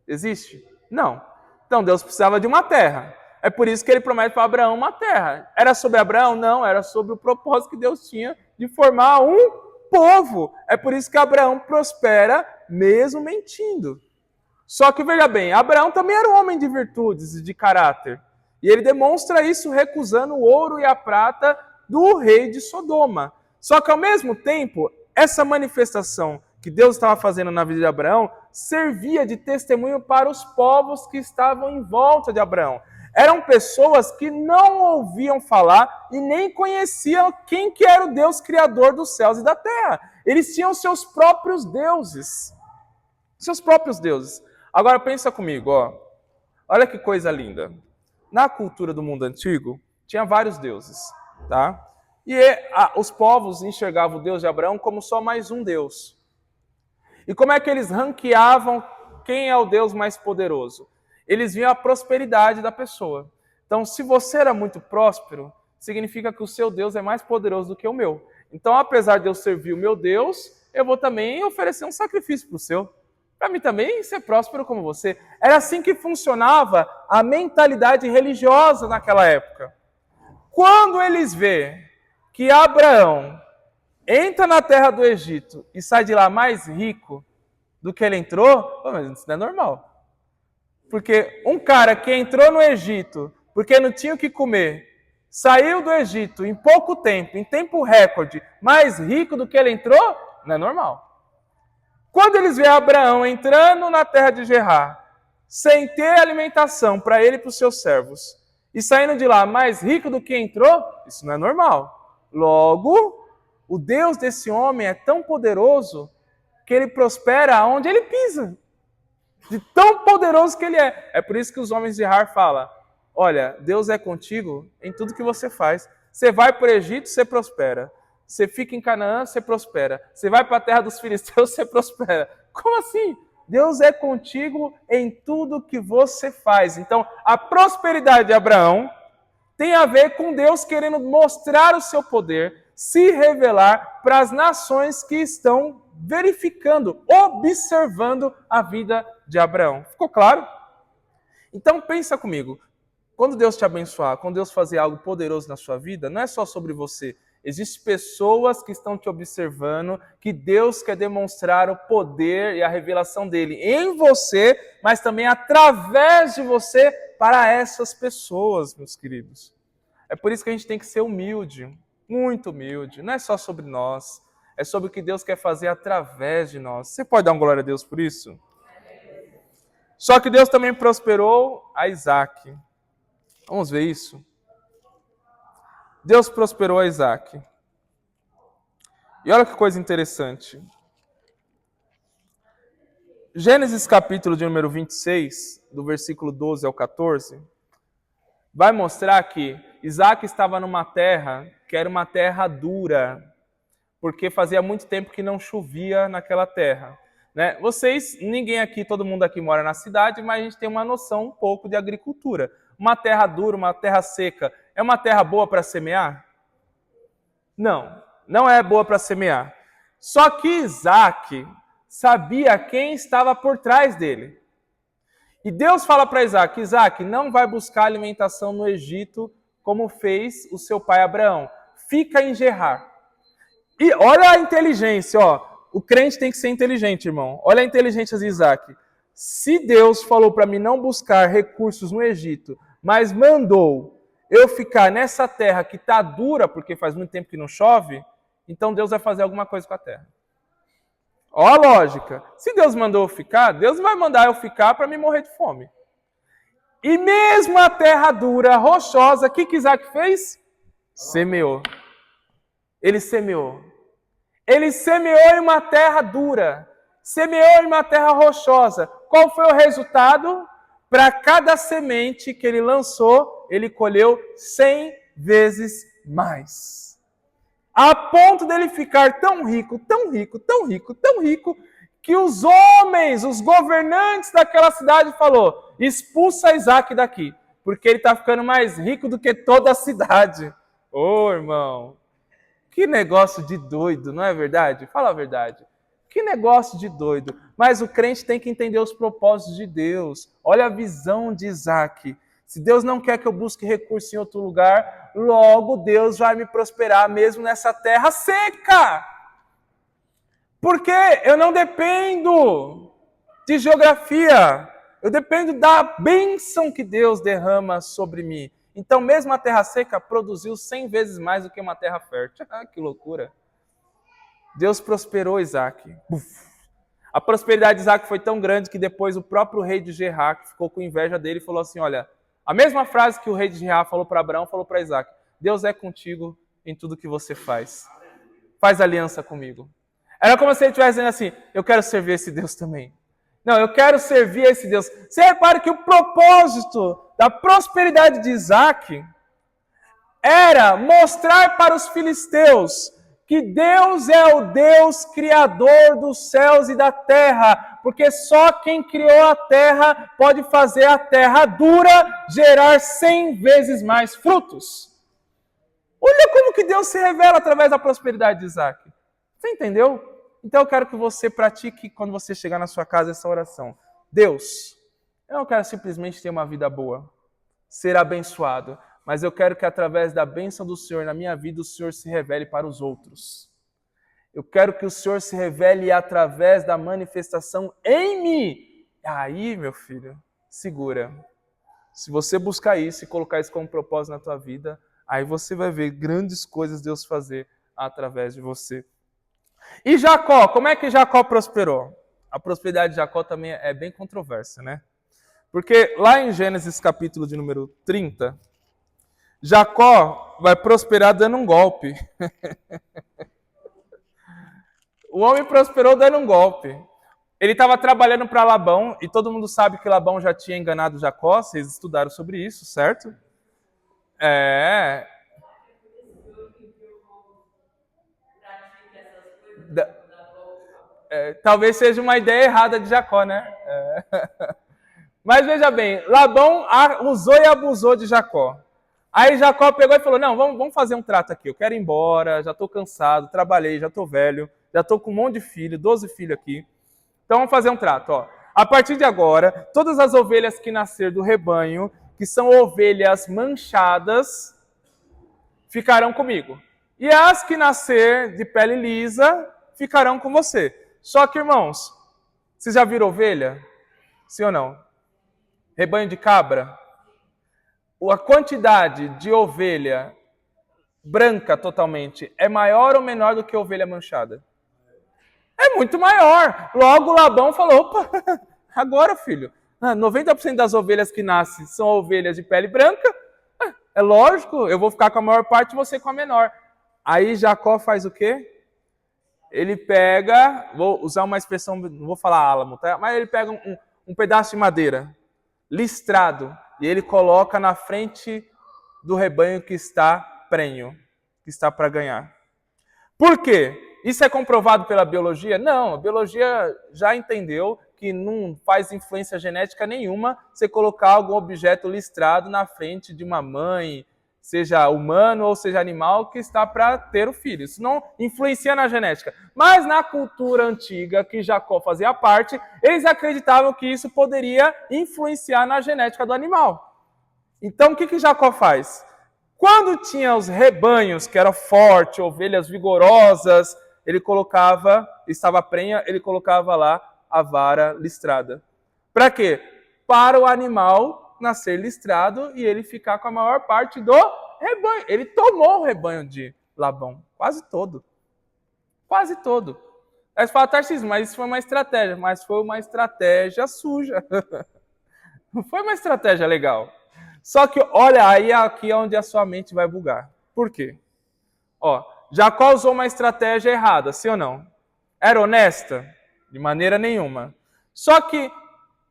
Existe? Não. Então Deus precisava de uma terra. É por isso que ele promete para Abraão uma terra. Era sobre Abraão? Não, era sobre o propósito que Deus tinha de formar um povo. É por isso que Abraão prospera mesmo mentindo. Só que, veja bem, Abraão também era um homem de virtudes e de caráter. E ele demonstra isso recusando o ouro e a prata do rei de Sodoma. Só que, ao mesmo tempo, essa manifestação que Deus estava fazendo na vida de Abraão servia de testemunho para os povos que estavam em volta de Abraão. Eram pessoas que não ouviam falar e nem conheciam quem que era o Deus criador dos céus e da terra. Eles tinham seus próprios deuses. Seus próprios deuses. Agora pensa comigo, ó. Olha que coisa linda. Na cultura do mundo antigo, tinha vários deuses, tá? E os povos enxergavam o Deus de Abraão como só mais um Deus. E como é que eles ranqueavam quem é o Deus mais poderoso? Eles viam a prosperidade da pessoa. Então, se você era muito próspero, significa que o seu Deus é mais poderoso do que o meu. Então, apesar de eu servir o meu Deus, eu vou também oferecer um sacrifício para o seu. Para mim também ser próspero como você. Era assim que funcionava a mentalidade religiosa naquela época. Quando eles veem que Abraão entra na terra do Egito e sai de lá mais rico do que ele entrou, mas isso não é normal. Porque um cara que entrou no Egito porque não tinha o que comer, saiu do Egito em pouco tempo, em tempo recorde, mais rico do que ele entrou, não é normal. Quando eles veem Abraão entrando na terra de Gerar, sem ter alimentação para ele e para os seus servos, e saindo de lá mais rico do que entrou, isso não é normal. Logo, o Deus desse homem é tão poderoso que ele prospera onde ele pisa. De tão poderoso que ele é. É por isso que os homens de Gerar falam, olha, Deus é contigo em tudo que você faz. Você vai para o Egito, você prospera. Você fica em Canaã, você prospera. Você vai para a terra dos filisteus, você prospera. Como assim? Deus é contigo em tudo que você faz. Então, a prosperidade de Abraão tem a ver com Deus querendo mostrar o seu poder, se revelar para as nações que estão verificando, observando a vida de Abraão. Ficou claro? Então, pensa comigo. Quando Deus te abençoar, quando Deus fazer algo poderoso na sua vida, não é só sobre você. Existem pessoas que estão te observando, que Deus quer demonstrar o poder e a revelação dele em você, mas também através de você para essas pessoas, meus queridos. É por isso que a gente tem que ser humilde, muito humilde. Não é só sobre nós, é sobre o que Deus quer fazer através de nós. Você pode dar uma glória a Deus por isso? Só que Deus também prosperou a Isaac. Vamos ver isso? Deus prosperou a Isaac. E olha que coisa interessante. Gênesis capítulo de número 26, do versículo 12 ao 14, vai mostrar que Isaac estava numa terra que era uma terra dura, porque fazia muito tempo que não chovia naquela terra. Né? Ninguém aqui, todo mundo aqui mora na cidade, mas a gente tem uma noção um pouco de agricultura. Uma terra dura, uma terra seca, é uma terra boa para semear? Não, não é boa para semear. Só que Isaac sabia quem estava por trás dele. E Deus fala para Isaac, Isaac, não vai buscar alimentação no Egito como fez o seu pai Abraão. Fica em Gerar. E olha a inteligência, ó. O crente tem que ser inteligente, irmão. Olha a inteligência de Isaac. Se Deus falou para mim não buscar recursos no Egito, mas mandou eu ficar nessa terra que está dura, porque faz muito tempo que não chove, então Deus vai fazer alguma coisa com a terra. Ó a lógica. Se Deus mandou eu ficar, Deus vai mandar eu ficar para me morrer de fome. E mesmo a terra dura, rochosa, o que Isaac fez? Semeou. Ele semeou. Ele semeou em uma terra dura. Semeou em uma terra rochosa. Qual foi o resultado? Para cada semente que ele lançou, ele colheu 100 vezes mais. A ponto dele ficar tão rico, tão rico, tão rico, tão rico, que os homens, os governantes daquela cidade falou, expulsa Isaac daqui, porque ele está ficando mais rico do que toda a cidade. Ô, irmão, que negócio de doido, não é verdade? Fala a verdade. Que negócio de doido. Mas o crente tem que entender os propósitos de Deus. Olha a visão de Isaac. Se Deus não quer que eu busque recurso em outro lugar, logo Deus vai me prosperar mesmo nessa terra seca. Porque eu não dependo de geografia. Eu dependo da bênção que Deus derrama sobre mim. Então, mesmo a terra seca produziu 100 vezes mais do que uma terra fértil. Que loucura. Deus prosperou Isaac. A prosperidade de Isaac foi tão grande que depois o próprio rei de Gerar, que ficou com inveja dele, falou assim, olha, a mesma frase que o rei de Gerar falou para Abraão, falou para Isaac. Deus é contigo em tudo que você faz. Faz aliança comigo. Era como se ele estivesse dizendo assim, eu quero servir esse Deus também. Não, eu quero servir esse Deus. Você repara que o propósito da prosperidade de Isaac era mostrar para os filisteus que Deus é o Deus criador dos céus e da terra, porque só quem criou a terra pode fazer a terra dura gerar 100 vezes mais frutos. Olha como que Deus se revela através da prosperidade de Isaac. Você entendeu? Então eu quero que você pratique, quando você chegar na sua casa, essa oração. Deus, eu não quero simplesmente ter uma vida boa, ser abençoado, mas eu quero que através da bênção do Senhor na minha vida, o Senhor se revele para os outros. Eu quero que o Senhor se revele através da manifestação em mim. Aí, meu filho, segura. Se você buscar isso e colocar isso como propósito na tua vida, aí você vai ver grandes coisas Deus fazer através de você. E Jacó, como é que Jacó prosperou? A prosperidade de Jacó também é bem controversa, né? Porque lá em Gênesis capítulo de número 30, Jacó vai prosperar dando um golpe. O homem prosperou dando um golpe. Ele estava trabalhando para Labão, e todo mundo sabe que Labão já tinha enganado Jacó, vocês estudaram sobre isso, certo? Talvez seja uma ideia errada de Jacó, né? Mas veja bem, Labão usou e abusou de Jacó. Aí Jacó pegou e falou, não, vamos fazer um trato aqui, eu quero ir embora, já estou cansado, trabalhei, já estou velho, já estou com um monte de filho, 12 filhos aqui. Então vamos fazer um trato, ó. A partir de agora, todas as ovelhas que nascer do rebanho, que são ovelhas manchadas, ficarão comigo. E as que nascer de pele lisa, ficarão com você. Só que, irmãos, vocês já viram ovelha? Sim ou não? Rebanho de cabra? A quantidade de ovelha branca totalmente é maior ou menor do que ovelha manchada? É muito maior. Logo Labão falou, opa, agora filho, 90% das ovelhas que nascem são ovelhas de pele branca, é lógico, eu vou ficar com a maior parte e você com a menor. Aí Jacó faz o quê? Ele pega, vou usar uma expressão, não vou falar álamo, tá? Mas ele pega um pedaço de madeira, listrado, e ele coloca na frente do rebanho que está prenho, que está para ganhar. Por quê? Isso é comprovado pela biologia? Não, a biologia já entendeu que não faz influência genética nenhuma você colocar algum objeto listrado na frente de uma mãe, seja humano ou seja animal, que está para ter o filho. Isso não influencia na genética. Mas na cultura antiga, que Jacó fazia parte, eles acreditavam que isso poderia influenciar na genética do animal. Então o que Jacó faz? Quando tinha os rebanhos, que eram fortes, ovelhas vigorosas, ele colocava, estava prenha, ele colocava lá a vara listrada. Para quê? Para o animal nascer listrado e ele ficar com a maior parte do rebanho. Ele tomou o rebanho de Labão, quase todo. Quase todo. Aí você fala, Tarcísio, mas isso foi uma estratégia. Mas foi uma estratégia suja. Não foi uma estratégia legal. Só que, olha, aí aqui é onde a sua mente vai bugar. Por quê? Ó, Jacó usou uma estratégia errada, sim ou não? Era honesta? De maneira nenhuma. Só que,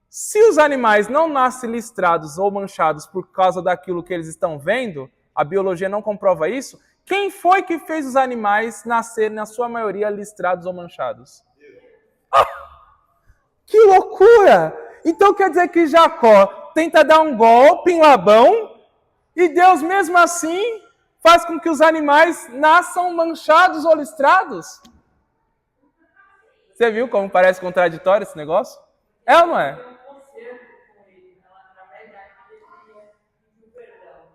se os animais não nascem listrados ou manchados por causa daquilo que eles estão vendo, a biologia não comprova isso, quem foi que fez os animais nascerem, na sua maioria, listrados ou manchados? Ah, que loucura! Então quer dizer que Jacó tenta dar um golpe em Labão e Deus, mesmo assim, faz com que os animais nasçam manchados ou listrados? Você viu como parece contraditório esse negócio? É ou não é?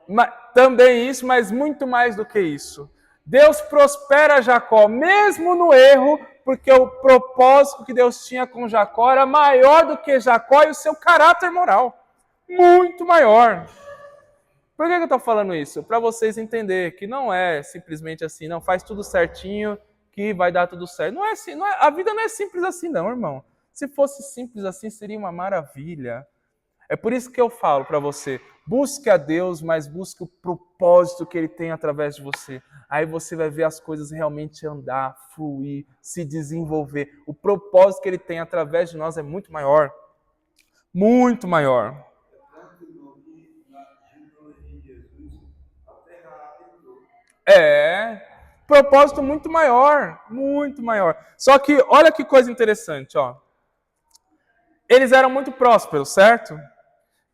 Mas, também isso, mas muito mais do que isso. Deus prospera Jacó, mesmo no erro, Porque o propósito que Deus tinha com Jacó era maior do que Jacó e o seu caráter moral. Muito maior. Por que eu estou falando isso? Para vocês entenderem que não é simplesmente assim, não faz tudo certinho que vai dar tudo certo. Não é assim, a vida não é simples assim não, irmão. Se fosse simples assim, seria uma maravilha. É por isso que eu falo para você, busque a Deus, mas busque o propósito que Ele tem através de você. Aí você vai ver as coisas realmente andar, fluir, se desenvolver. O propósito que Ele tem através de nós é muito maior. Muito maior. Tanto irmão que na genealogia de Jesus, a terra habitou. Propósito muito maior, muito maior. Só que olha que coisa interessante, ó. Eles eram muito prósperos, certo?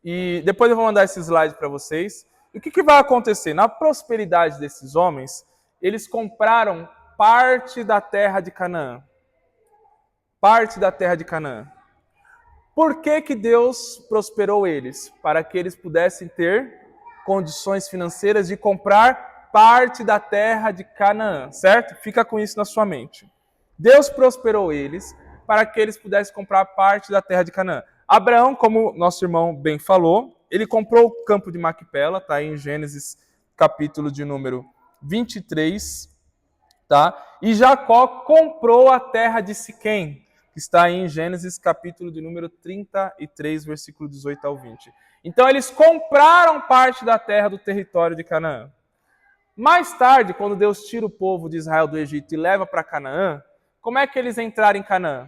E depois eu vou mandar esse slide para vocês. E o que vai acontecer? Na prosperidade desses homens, eles compraram parte da terra de Canaã. Parte da terra de Canaã. Por que Deus prosperou eles? Para que eles pudessem ter condições financeiras de comprar parte da terra de Canaã, certo? Fica com isso na sua mente. Deus prosperou eles para que eles pudessem comprar parte da terra de Canaã. Abraão, como nosso irmão bem falou, ele comprou o campo de Macpela, está aí em Gênesis capítulo de número 23, tá? E Jacó comprou a terra de Siquém, que está aí em Gênesis capítulo de número 33, versículo 18 ao 20. Então eles compraram parte da terra do território de Canaã. Mais tarde, quando Deus tira o povo de Israel do Egito e leva para Canaã, como é que eles entraram em Canaã?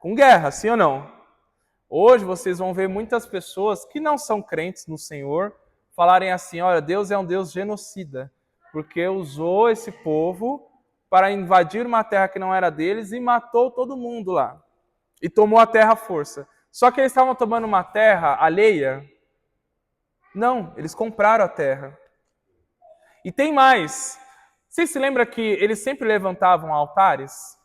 Com guerra, sim ou não? Hoje vocês vão ver muitas pessoas que não são crentes no Senhor falarem assim, olha, Deus é um Deus genocida, porque usou esse povo para invadir uma terra que não era deles e matou todo mundo lá. E tomou a terra à força. Só que eles estavam tomando uma terra alheia? Não, eles compraram a terra. E tem mais. Vocês se lembram que eles sempre levantavam altares?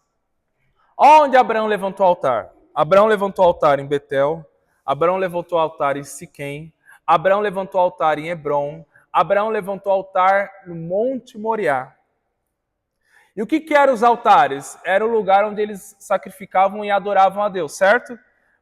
Onde Abraão levantou altar? Abraão levantou altar em Betel, Abraão levantou altar em Siquém, Abraão levantou altar em Hebrom, Abraão levantou altar no Monte Moriá. E o que eram os altares? Era o lugar onde eles sacrificavam e adoravam a Deus, certo?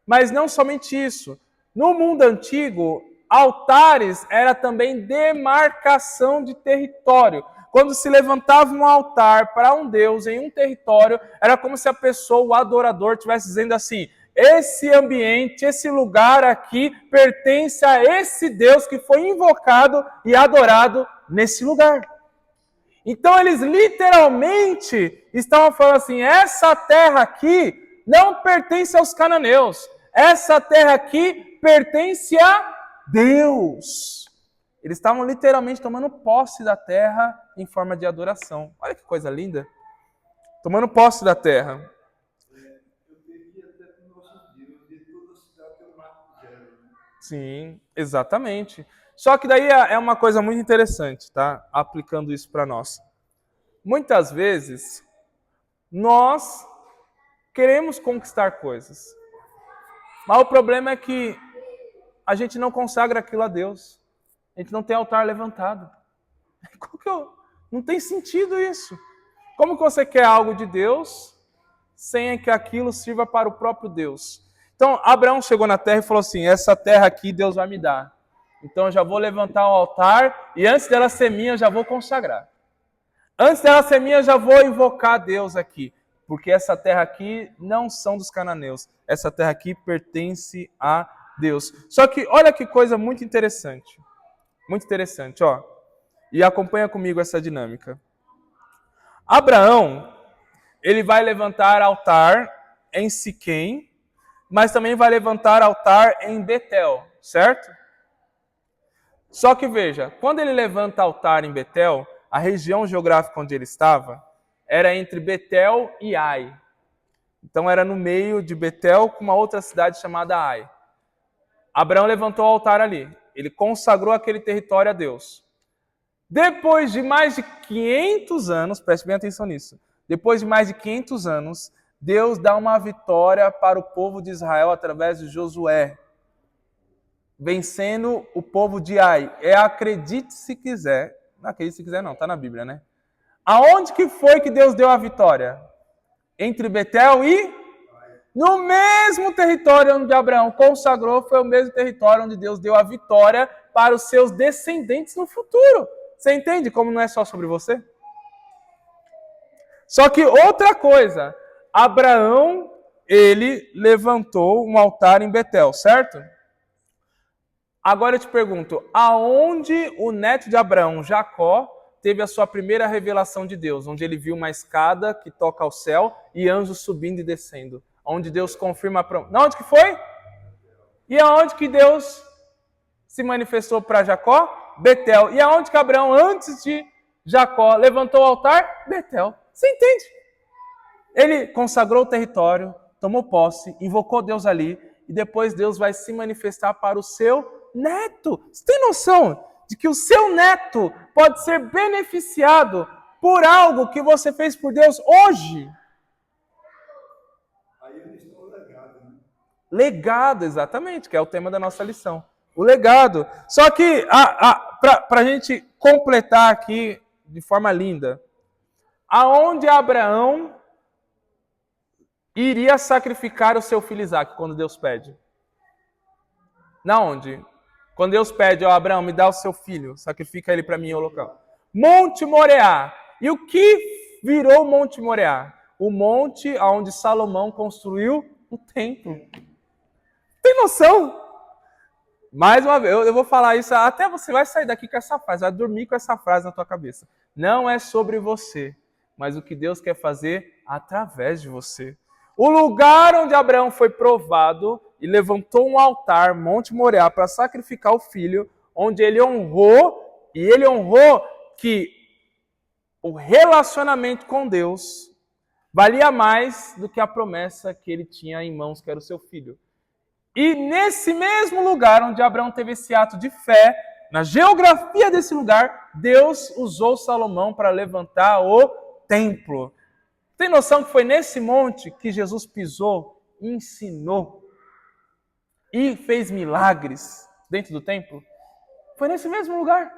Mas não somente isso. No mundo antigo, altares era também demarcação de território. Quando se levantava um altar para um Deus em um território, era como se a pessoa, o adorador, estivesse dizendo assim, esse ambiente, esse lugar aqui pertence a esse Deus que foi invocado e adorado nesse lugar. Então eles literalmente estavam falando assim, essa terra aqui não pertence aos cananeus, essa terra aqui pertence a Deus. Eles estavam literalmente tomando posse da terra em forma de adoração. Olha que coisa linda. Tomando posse da terra. Eu peguei até para o nosso Deus, e toda cidade tem um marco zero. Né? Sim, exatamente. Só que daí é uma coisa muito interessante, tá? Aplicando isso para nós. Muitas vezes, nós queremos conquistar coisas. Mas o problema é que a gente não consagra aquilo a Deus. A gente não tem altar levantado. Não tem sentido isso. Como que você quer algo de Deus sem que aquilo sirva para o próprio Deus? Então, Abraão chegou na terra e falou assim, essa terra aqui Deus vai me dar. Então eu já vou levantar um altar e antes dela ser minha eu já vou consagrar. Antes dela ser minha eu já vou invocar Deus aqui. Porque essa terra aqui não são dos cananeus. Essa terra aqui pertence a Deus. Só que olha que coisa muito interessante. Muito interessante, ó. E acompanha comigo essa dinâmica. Abraão, ele vai levantar altar em Siquém, mas também vai levantar altar em Betel, certo? Só que veja, quando ele levanta altar em Betel, a região geográfica onde ele estava era entre Betel e Ai. Então era no meio de Betel com uma outra cidade chamada Ai. Abraão levantou o altar ali. Ele consagrou aquele território a Deus. Depois de mais de 500 anos, preste bem atenção nisso, depois de mais de 500 anos, Deus dá uma vitória para o povo de Israel através de Josué, vencendo o povo de Ai. Acredite se quiser, não acredite se quiser não, está na Bíblia, né? Aonde que foi que Deus deu a vitória? Entre Betel e... No mesmo território onde Abraão consagrou, foi o mesmo território onde Deus deu a vitória para os seus descendentes no futuro. Você entende como não é só sobre você? Só que outra coisa, Abraão, ele levantou um altar em Betel, certo? Agora eu te pergunto, aonde o neto de Abraão, Jacó, teve a sua primeira revelação de Deus? Onde ele viu uma escada que toca ao céu e anjos subindo e descendo. Onde Deus confirma a promessa. Onde que foi? E aonde que Deus se manifestou para Jacó? Betel. E aonde que Abraão, antes de Jacó, levantou o altar? Betel. Você entende? Ele consagrou o território, tomou posse, invocou Deus ali, e depois Deus vai se manifestar para o seu neto. Você tem noção de que o seu neto pode ser beneficiado por algo que você fez por Deus hoje? Aí eles estão legados, né? Legado, exatamente, que é o tema da nossa lição. O legado. Só que, para a gente completar aqui de forma linda, aonde Abraão iria sacrificar o seu filho Isaque quando Deus pede? Na onde? Quando Deus pede, ó, Abraão, me dá o seu filho, sacrifica ele para mim em holocausto. Monte Moriá. E o que virou Monte Moriá? O monte onde Salomão construiu o templo. Tem noção? Mais uma vez, eu vou falar isso, até você vai sair daqui com essa frase, vai dormir com essa frase na tua cabeça. Não é sobre você, mas o que Deus quer fazer através de você. O lugar onde Abraão foi provado e levantou um altar, Monte Moriá, para sacrificar o filho, onde ele honrou, e ele honrou que o relacionamento com Deus valia mais do que a promessa que ele tinha em mãos, que era o seu filho. E nesse mesmo lugar onde Abraão teve esse ato de fé, na geografia desse lugar, Deus usou Salomão para levantar o templo. Tem noção que foi nesse monte que Jesus pisou, ensinou e fez milagres dentro do templo? Foi nesse mesmo lugar.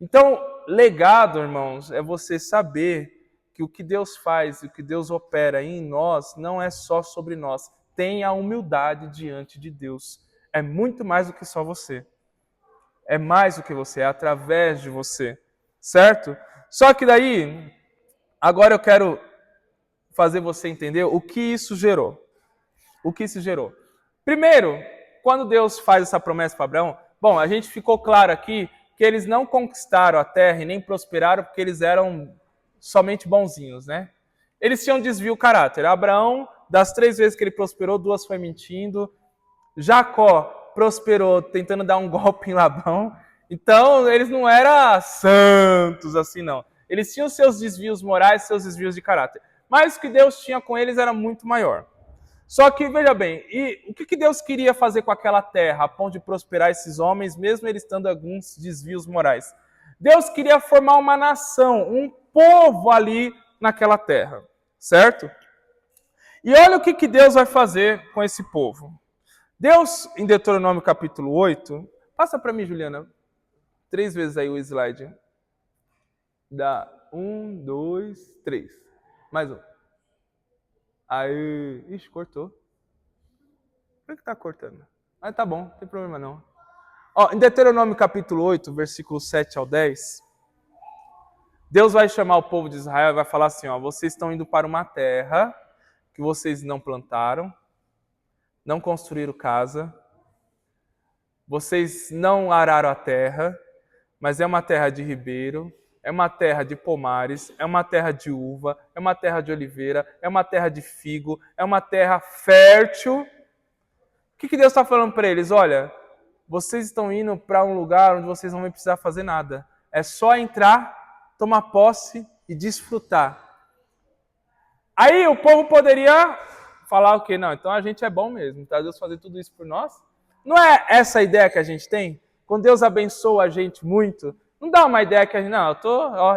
Então, legado, irmãos, é você saber que o que Deus faz e o que Deus opera em nós não é só sobre nós. Tenha humildade diante de Deus. É muito mais do que só você. É mais do que você, é através de você. Certo? Só que daí, agora eu quero fazer você entender o que isso gerou. O que isso gerou. Primeiro, quando Deus faz essa promessa para Abraão, bom, a gente ficou claro aqui que eles não conquistaram a terra e nem prosperaram porque eles eram somente bonzinhos, né? Eles tinham desvio de caráter. Abraão, das 3 vezes que ele prosperou, 2 foi mentindo. Jacó prosperou tentando dar um golpe em Labão. Então, eles não eram santos assim, não. Eles tinham seus desvios morais, seus desvios de caráter. Mas o que Deus tinha com eles era muito maior. Só que, veja bem, e o que Deus queria fazer com aquela terra, a ponto de prosperar esses homens, mesmo eles tendo alguns desvios morais? Deus queria formar uma nação, um povo ali naquela terra, certo? E olha o que Deus vai fazer com esse povo. Deus, em Deuteronômio capítulo 8, passa para mim, Juliana, 3 vezes aí o slide. Dá 1, 2, 3. Mais um. Aí, ixi, cortou. Por que tá cortando? Mas tá bom, não tem problema não. Ó, em Deuteronômio capítulo 8, versículo 7 ao 10, Deus vai chamar o povo de Israel e vai falar assim, ó, vocês estão indo para uma terra que vocês não plantaram, não construíram casa, vocês não araram a terra, mas é uma terra de ribeiro, é uma terra de pomares, é uma terra de uva, é uma terra de oliveira, é uma terra de figo, é uma terra fértil. O que Deus está falando para eles? Olha, vocês estão indo para um lugar onde vocês não vão precisar fazer nada. É só entrar, tomar posse e desfrutar. Aí o povo poderia falar o quê? Não, então a gente é bom mesmo, tá? Deus fazer tudo isso por nós. Não é essa a ideia que a gente tem? Quando Deus abençoa a gente muito, não dá uma ideia que a gente, não,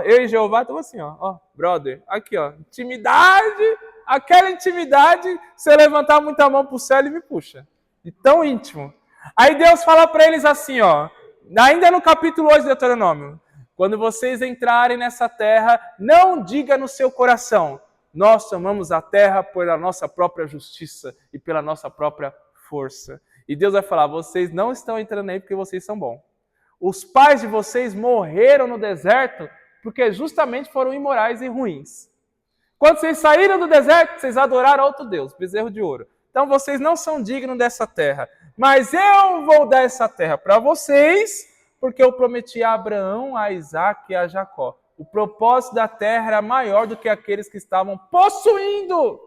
eu e Jeová estamos assim, ó, brother, aqui, ó, intimidade, aquela intimidade, se eu levantar muita mão pro céu, ele me puxa. De tão íntimo. Aí Deus fala para eles assim, ó, ainda no capítulo 8 de Deuteronômio, quando vocês entrarem nessa terra, não diga no seu coração, Nós tomamos a terra pela nossa própria justiça e pela nossa própria força. E Deus vai falar, vocês não estão entrando aí porque vocês são bons. Os pais de vocês morreram no deserto porque justamente foram imorais e ruins. Quando vocês saíram do deserto, vocês adoraram outro Deus, bezerro de ouro. Então vocês não são dignos dessa terra. Mas eu vou dar essa terra para vocês, porque eu prometi a Abraão, a Isaac e a Jacó. O propósito da terra era maior do que aqueles que estavam possuindo.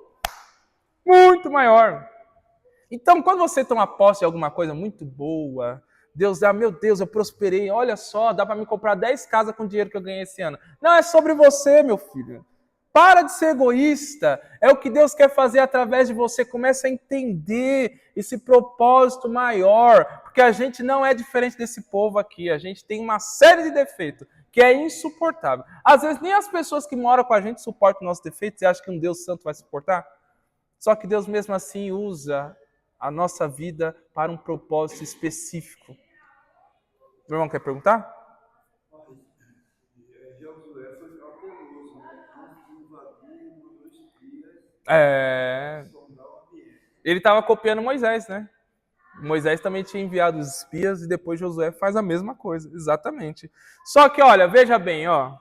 Muito maior. Então, quando você toma posse de alguma coisa muito boa, Deus dá, meu Deus, eu prosperei, olha só, dá para me comprar 10 casas com o dinheiro que eu ganhei esse ano. Não, é sobre você, meu filho. Para de ser egoísta. É o que Deus quer fazer através de você. Comece a entender esse propósito maior. Porque a gente não é diferente desse povo aqui. A gente tem uma série de defeitos que é insuportável. Às vezes nem as pessoas que moram com a gente suportam os nossos defeitos. Você acha que um Deus santo vai suportar? Só que Deus mesmo assim usa a nossa vida para um propósito específico. Meu irmão quer perguntar? Josué foi cauteloso, né? Antes de invadir, mandou espias É... sondar o ambiente. Ele estava copiando Moisés, né? Moisés também tinha enviado os espias e depois Josué faz a mesma coisa, exatamente. Só que, olha, veja bem, ó.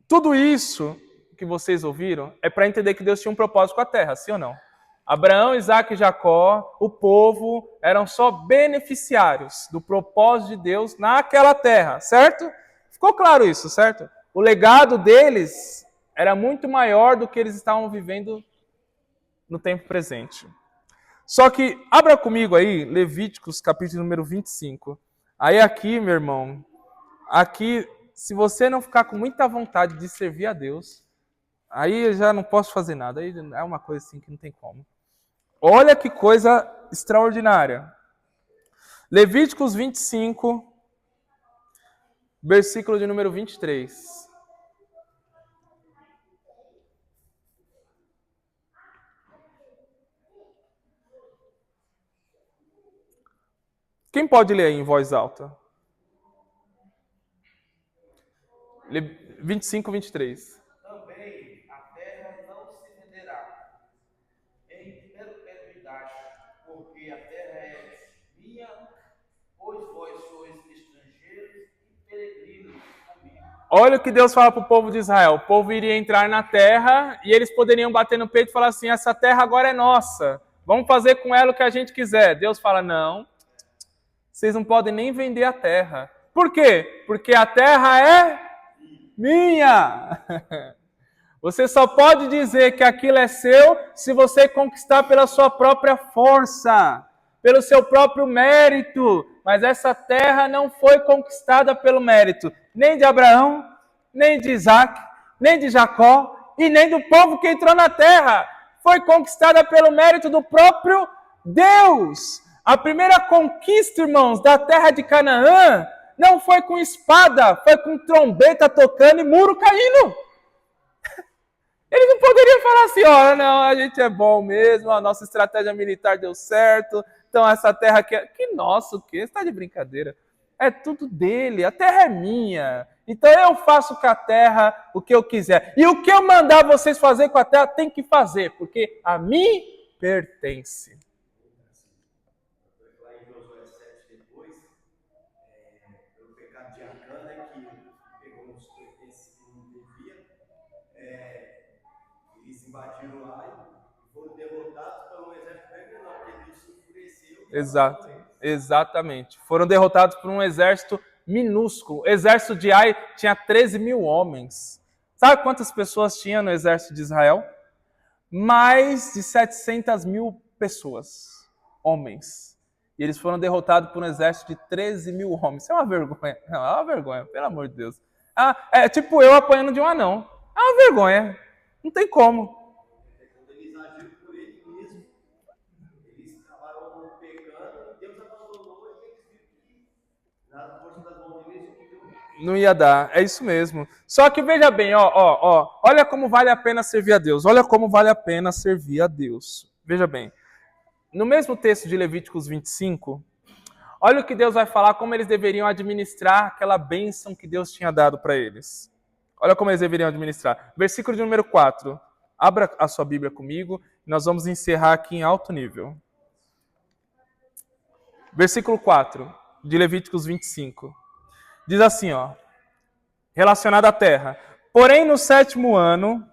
Tudo isso que vocês ouviram é para entender que Deus tinha um propósito com a terra, sim ou não? Abraão, Isaac e Jacó, o povo, eram só beneficiários do propósito de Deus naquela terra, certo? Ficou claro isso, certo? O legado deles era muito maior do que eles estavam vivendo no tempo presente. Só que, abra comigo aí, Levíticos, capítulo número 25. Aí aqui, meu irmão, aqui, se você não ficar com muita vontade de servir a Deus, aí eu já não posso fazer nada. Aí é uma coisa assim que não tem como. Olha que coisa extraordinária. Levíticos 25, versículo de número 23. Quem pode ler aí em voz alta? 25, 23. Também a terra não se venderá em perpetuidade, porque a terra é minha, pois vós sois estrangeiros e peregrinos comigo. Olha o que Deus fala para o povo de Israel. O povo iria entrar na terra e eles poderiam bater no peito e falar assim, essa terra agora é nossa. Vamos fazer com ela o que a gente quiser. Deus fala, não. Vocês não podem nem vender a terra. Por quê? Porque a terra é minha. Você só pode dizer que aquilo é seu se você conquistar pela sua própria força, pelo seu próprio mérito. Mas essa terra não foi conquistada pelo mérito nem de Abraão, nem de Isaac, nem de Jacó e nem do povo que entrou na terra. Foi conquistada pelo mérito do próprio Deus. A primeira conquista, irmãos, da terra de Canaã não foi com espada, foi com trombeta tocando e muro caindo. Eles não poderiam falar assim, ó, não, a gente é bom mesmo, a nossa estratégia militar deu certo, então essa terra aqui é... Que nossa, o quê? Você está de brincadeira? É tudo dele, a terra é minha. Então eu faço com a terra o que eu quiser. E o que eu mandar vocês fazer com a terra, tem que fazer, porque a mim pertence. Lá em Josué 7 depois, pelo pecado de Acã, né, que pegou uns pertences que não devia, eles invadiram lá e foram derrotados por um exército bem menor, porque Deus se enfureceu. Exato, exatamente. Foram derrotados por um exército minúsculo. O exército de Ai tinha 13 mil homens. Sabe quantas pessoas tinha no exército de Israel? Mais de 700 mil pessoas, homens. E eles foram derrotados por um exército de 13 mil homens. Isso é uma vergonha. Não, é uma vergonha, pelo amor de Deus. É tipo eu apanhando de um anão. É uma vergonha. Não tem como. Eles agiram por ele mesmo. Eles acabaram pecando, Deus abandonou e eles viram que na força das mãos deles não ia dar. É isso mesmo. Só que veja bem, olha como vale a pena servir a Deus. Olha como vale a pena servir a Deus. Veja bem. No mesmo texto de Levíticos 25, olha o que Deus vai falar, como eles deveriam administrar aquela bênção que Deus tinha dado para eles. Olha como eles deveriam administrar. Versículo de número 4. Abra a sua Bíblia comigo. Nós vamos encerrar aqui em alto nível. Versículo 4 de Levíticos 25. Diz assim, ó, relacionado à terra. Porém, no 7º ano,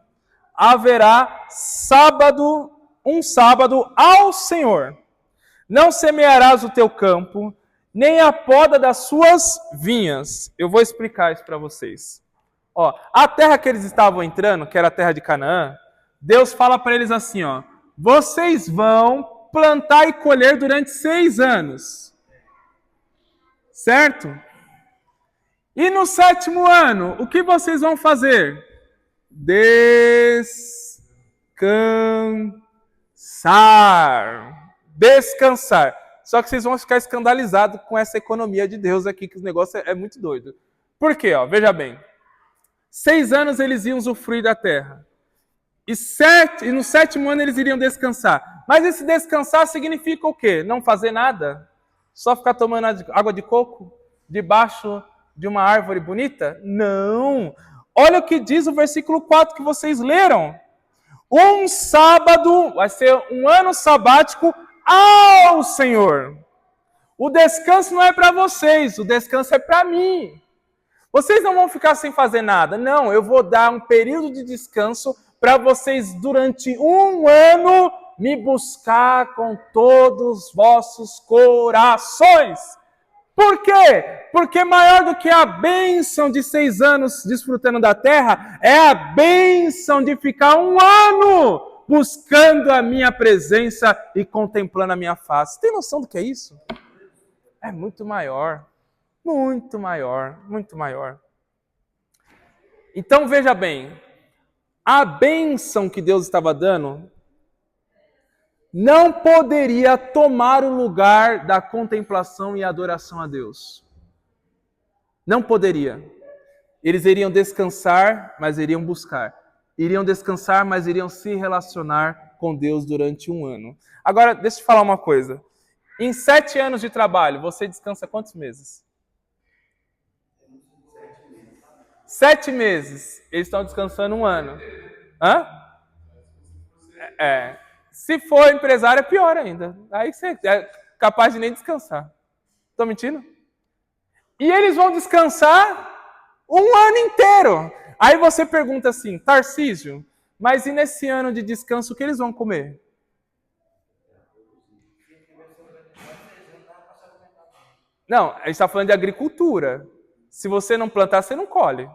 haverá um sábado ao Senhor. Não semearás o teu campo, nem a poda das suas vinhas. Eu vou explicar isso para vocês. Ó, a terra que eles estavam entrando, que era a terra de Canaã, Deus fala para eles assim, ó, vocês vão plantar e colher durante 6 anos. Certo? E no 7º ano, o que vocês vão fazer? Descansar. Só que vocês vão ficar escandalizados com essa economia de Deus aqui, que o negócio é muito doido. Por quê? Ó, veja bem. 6 anos eles iam usufruir da terra. E no 7º ano eles iriam descansar. Mas esse descansar significa o quê? Não fazer nada? Só ficar tomando água de coco? Debaixo de uma árvore bonita? Não! Olha o que diz o versículo 4 que vocês leram. Um sábado, vai ser um ano sabático ao Senhor. O descanso não é para vocês, o descanso é para mim. Vocês não vão ficar sem fazer nada. Não, eu vou dar um período de descanso para vocês, durante 1 ano, me buscar com todos os vossos corações. Por quê? Porque maior do que a bênção de 6 anos desfrutando da terra, é a bênção de ficar 1 ano buscando a minha presença e contemplando a minha face. Tem noção do que é isso? É muito maior. Muito maior, muito maior. Então veja bem, a bênção que Deus estava dando não poderia tomar o lugar da contemplação e adoração a Deus. Não poderia. Eles iriam descansar, mas iriam buscar. Iriam descansar, mas iriam se relacionar com Deus durante 1 ano. Agora, deixa eu te falar uma coisa. Em 7 anos de trabalho, você descansa quantos meses? 7 meses. Eles estão descansando 1 ano. Hã? Se for empresário, é pior ainda. Aí você é capaz de nem descansar. Estou mentindo? E eles vão descansar 1 ano inteiro. Aí você pergunta assim, Tarcísio, mas e nesse ano de descanso, o que eles vão comer? Não, a gente está falando de agricultura. Se você não plantar, você não colhe.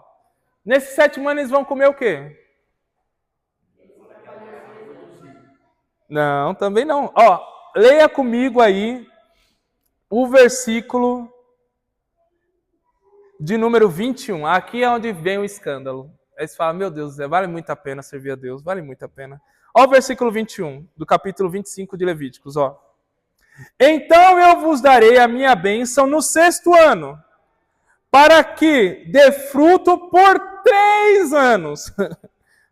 Nesse 7º ano, eles vão comer o quê? Não, também não. Ó, leia comigo aí o versículo de número 21. Aqui é onde vem o escândalo. Aí você fala, meu Deus, vale muito a pena servir a Deus, vale muito a pena. Ó o versículo 21, do capítulo 25 de Levíticos, ó. Então eu vos darei a minha bênção no 6º ano, para que dê fruto por 3 anos.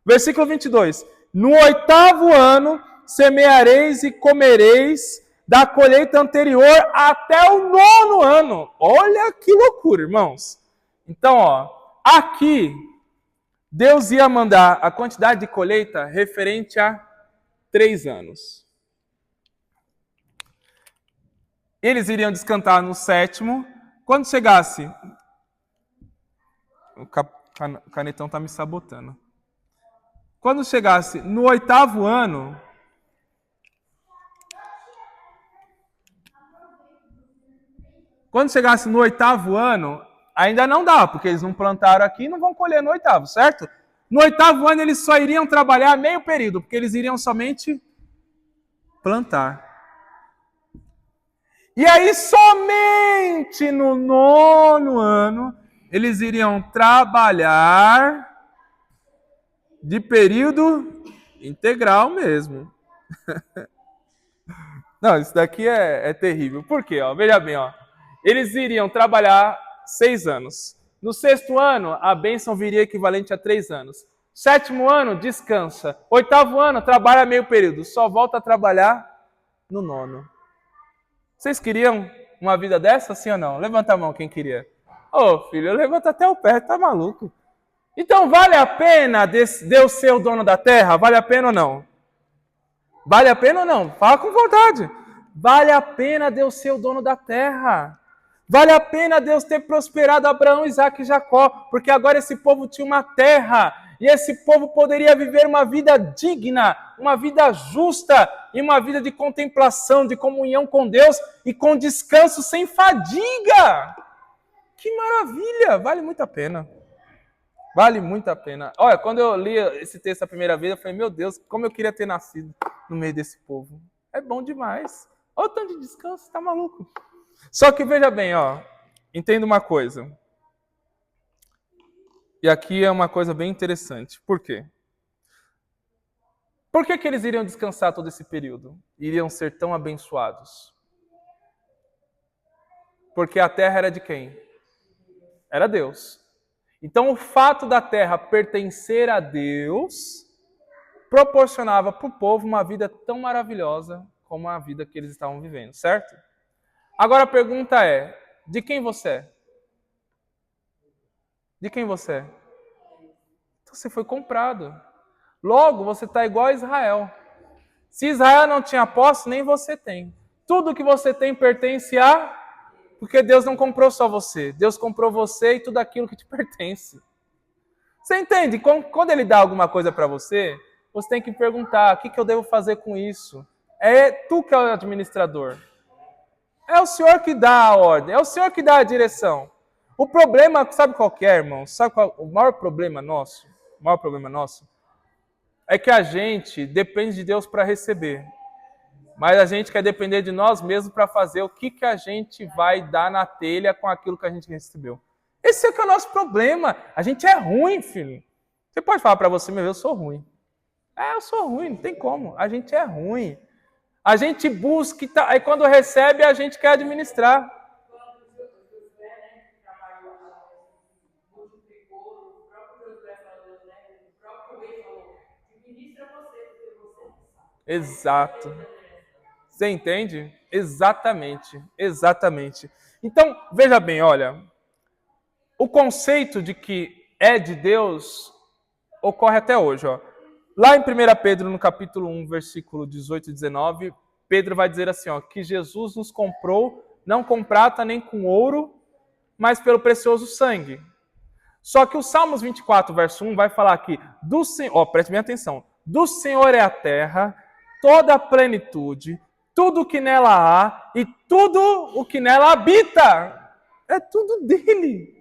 Versículo 22. No 8º ano, semeareis e comereis da colheita anterior até o 9º ano. Olha que loucura, irmãos. Então, ó, aqui, Deus ia mandar a quantidade de colheita referente a 3 anos. Eles iriam descansar no 7º. Quando chegasse... O canetão está me sabotando. Quando chegasse no 8º ano... Quando chegasse no 8º ano, ainda não dá, porque eles não plantaram aqui e não vão colher no 8º, certo? No 8º ano eles só iriam trabalhar meio período, porque eles iriam somente plantar. E aí somente no 9º ano eles iriam trabalhar de período integral mesmo. Não, isso daqui é terrível. Por quê? Ó, veja bem, ó. Eles iriam trabalhar 6 anos. No 6º ano, a bênção viria equivalente a 3 anos. 7º ano, descansa. 8º ano, trabalha meio período. Só volta a trabalhar no 9º. Vocês queriam uma vida dessa, sim ou não? Levanta a mão quem queria. Ô, filho, levanta até o pé, tá maluco? Então, vale a pena Deus ser o dono da terra? Vale a pena ou não? Vale a pena ou não? Fala com vontade. Vale a pena Deus ser o dono da terra. Vale a pena Deus ter prosperado Abraão, Isaac e Jacó, porque agora esse povo tinha uma terra e esse povo poderia viver uma vida digna, uma vida justa e uma vida de contemplação, de comunhão com Deus e com descanso sem fadiga. Que maravilha! Vale muito a pena. Vale muito a pena. Olha, quando eu li esse texto a primeira vez, eu falei, meu Deus, como eu queria ter nascido no meio desse povo. É bom demais. Olha o tanto de descanso, tá maluco. Só que veja bem, ó, entenda uma coisa. E aqui é uma coisa bem interessante. Por quê? Por que eles iriam descansar todo esse período? Iriam ser tão abençoados? Porque a terra era de quem? Era Deus. Então, o fato da terra pertencer a Deus proporcionava para o povo uma vida tão maravilhosa como a vida que eles estavam vivendo, certo? Agora a pergunta é, de quem você é? De quem você é? Então, você foi comprado. Logo, você está igual a Israel. Se Israel não tinha posse, nem você tem. Tudo que você tem pertence a... Porque Deus não comprou só você. Deus comprou você e tudo aquilo que te pertence. Você entende? Quando Ele dá alguma coisa para você, você tem que perguntar, o que eu devo fazer com isso? É tu que é o administrador. É o Senhor que dá a ordem. É o Senhor que dá a direção. O problema, sabe qual que é, irmão? Sabe qual, o maior problema nosso? O maior problema nosso é que a gente depende de Deus para receber. Mas a gente quer depender de nós mesmos para fazer o que a gente vai dar na telha com aquilo que a gente recebeu. Esse é que é o nosso problema. A gente é ruim, filho. Você pode falar para você, meu, eu sou ruim. Eu sou ruim, não tem como. A gente é ruim. A gente busca, aí quando recebe, a gente quer administrar. Exato. Você entende? Exatamente. Exatamente. Então, veja bem, olha. O conceito de que é de Deus ocorre até hoje. Ó. Lá em 1 Pedro, no capítulo 1, versículo 18 e 19, Pedro vai dizer assim, ó, que Jesus nos comprou, não com prata nem com ouro, mas pelo precioso sangue. Só que o Salmos 24, verso 1, vai falar aqui, do Senhor, ó, preste bem atenção, do Senhor é a terra, toda a plenitude, tudo o que nela há e tudo o que nela habita. É tudo dele.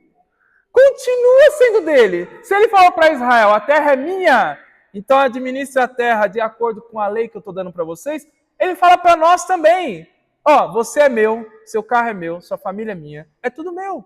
Continua sendo dele. Se ele falou para Israel, a terra é minha, então administre a terra de acordo com a lei que eu estou dando para vocês, ele fala para nós também. Ó, você é meu, seu carro é meu, sua família é minha, é tudo meu.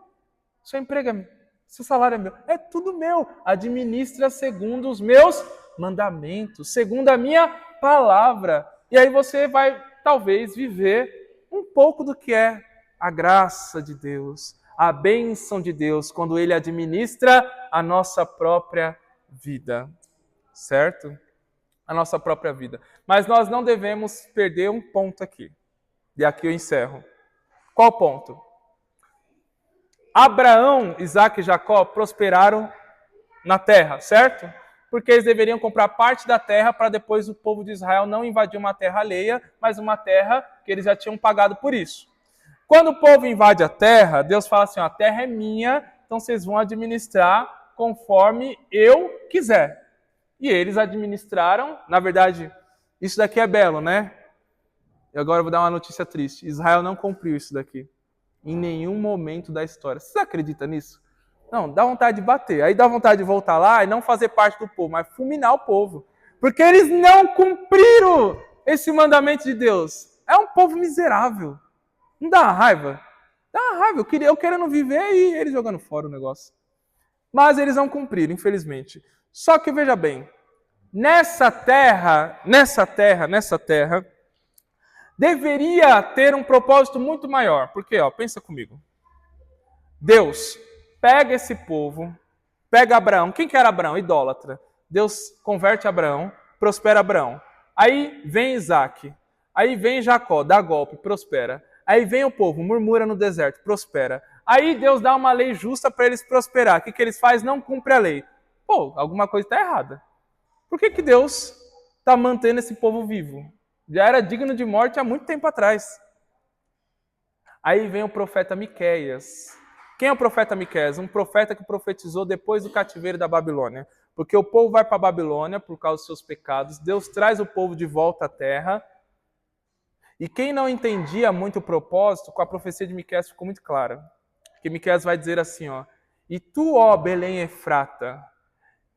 Seu emprego é meu, seu salário é meu, é tudo meu. Administra segundo os meus mandamentos, segundo a minha palavra. E aí você vai, talvez, viver um pouco do que é a graça de Deus, a bênção de Deus, quando Ele administra a nossa própria vida. Certo? A nossa própria vida. Mas nós não devemos perder um ponto aqui. E aqui eu encerro. Qual ponto? Abraão, Isaac e Jacó prosperaram na terra, certo? Porque eles deveriam comprar parte da terra para depois o povo de Israel não invadir uma terra alheia, mas uma terra que eles já tinham pagado por isso. Quando o povo invade a terra, Deus fala assim, ó, a terra é minha, então vocês vão administrar conforme eu quiser. E eles administraram, na verdade, isso daqui é belo, né? E agora eu vou dar uma notícia triste. Israel não cumpriu isso daqui. Em nenhum momento da história. Você acredita nisso? Não, dá vontade de bater. Aí dá vontade de voltar lá e não fazer parte do povo, mas fulminar o povo. Porque eles não cumpriram esse mandamento de Deus. É um povo miserável. Não dá uma raiva? Dá uma raiva. Eu querendo viver e eles jogando fora o negócio. Mas eles não cumpriram, infelizmente. Só que veja bem, nessa terra, deveria ter um propósito muito maior. Porque, ó, pensa comigo. Deus pega esse povo, pega Abraão. Quem que era Abraão? Idólatra. Deus converte Abraão, prospera Abraão. Aí vem Isaac. Aí vem Jacó, dá golpe, prospera. Aí vem o povo, murmura no deserto, prospera. Aí Deus dá uma lei justa para eles prosperar. O que eles fazem? Não cumpre a lei. pô, alguma coisa está errada. Por que Deus está mantendo esse povo vivo? Já era digno de morte há muito tempo atrás. Aí vem o profeta Miqueias. Quem é o profeta Miqueias? Um profeta que profetizou depois do cativeiro da Babilônia. Porque o povo vai para a Babilônia por causa dos seus pecados. Deus traz o povo de volta à terra. E quem não entendia muito o propósito, com a profecia de Miqueias ficou muito clara. Porque Miqueias vai dizer assim, ó: e tu, ó Belém Efrata,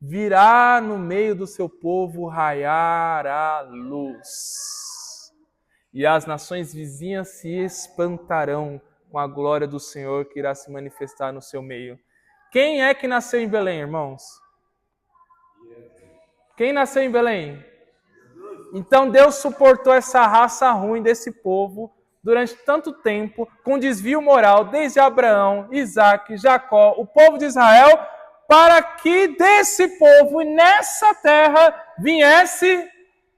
virá no meio do seu povo raiar a luz. E as nações vizinhas se espantarão com a glória do Senhor que irá se manifestar no seu meio. Quem é que nasceu em Belém, irmãos? Quem nasceu em Belém? Então Deus suportou essa raça ruim desse povo durante tanto tempo, com desvio moral, desde Abraão, Isaac, Jacó, o povo de Israel, para que desse povo e nessa terra viesse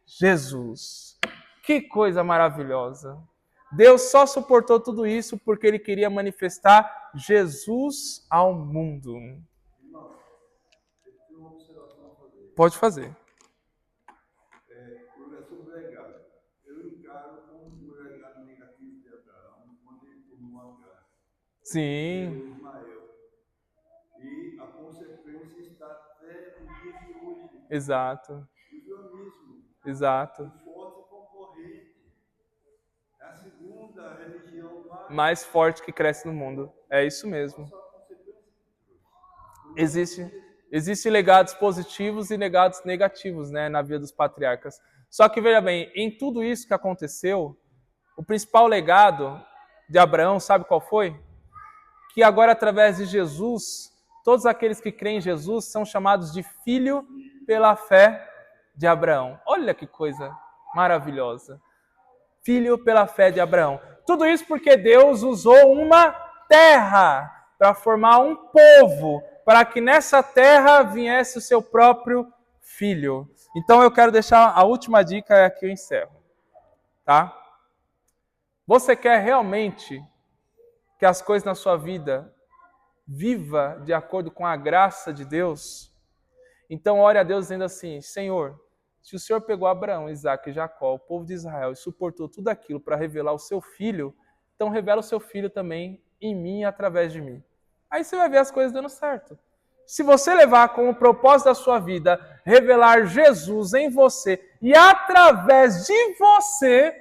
Jesus. Que coisa maravilhosa! Deus só suportou tudo isso porque Ele queria manifestar Jesus ao mundo. Pode fazer. Sobre o legado. Eu encaro como um legado negativo de Abraão quando ele tomou Agar. Sim. Ismael. E a consequência está até o dia de hoje. Exato. O islamismo. Exato. Um forte concorrente. É a segunda religião mais forte que cresce no mundo. É isso mesmo. Existem legados positivos e legados negativos, né, na vida dos patriarcas. Só que, veja bem, em tudo isso que aconteceu, o principal legado de Abraão, sabe qual foi? Que agora, através de Jesus, todos aqueles que creem em Jesus são chamados de filho pela fé de Abraão. Olha que coisa maravilhosa. Filho pela fé de Abraão. Tudo isso porque Deus usou uma terra para formar um povo, para que nessa terra viesse o seu próprio filho. Então eu quero deixar a última dica e aqui eu encerro. Tá? Você quer realmente que as coisas na sua vida viva de acordo com a graça de Deus? Então ore a Deus dizendo assim: Senhor, se o Senhor pegou Abraão, Isaac e Jacó, o povo de Israel, e suportou tudo aquilo para revelar o seu filho, então revela o seu filho também em mim e através de mim. Aí você vai ver as coisas dando certo. Se você levar como propósito da sua vida revelar Jesus em você e através de você,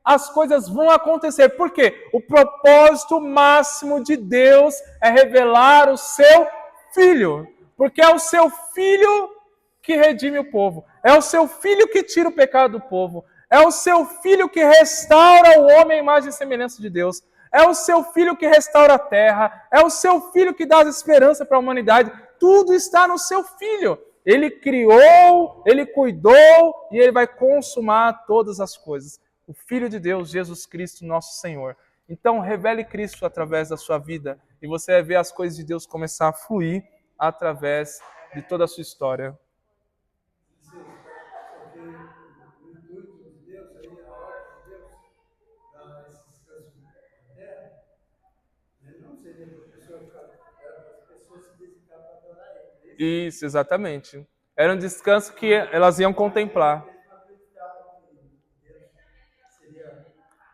as coisas vão acontecer. Por quê? O propósito máximo de Deus é revelar o seu filho. Porque é o seu filho que redime o povo. É o seu filho que tira o pecado do povo. É o seu filho que restaura o homem à imagem e semelhança de Deus. É o seu filho que restaura a terra. É o seu filho que dá esperança para a humanidade. Tudo está no seu filho. Ele criou, ele cuidou e ele vai consumar todas as coisas. O Filho de Deus, Jesus Cristo, nosso Senhor. Então, revele Cristo através da sua vida e você vai ver as coisas de Deus começar a fluir através de toda a sua história. Porque o intuito de Deus, aí, a ordem de Deus, para esses descansos da terra, não seria para as pessoas se dedicar para adorar Ele. Isso, exatamente. Era um descanso que elas iam contemplar.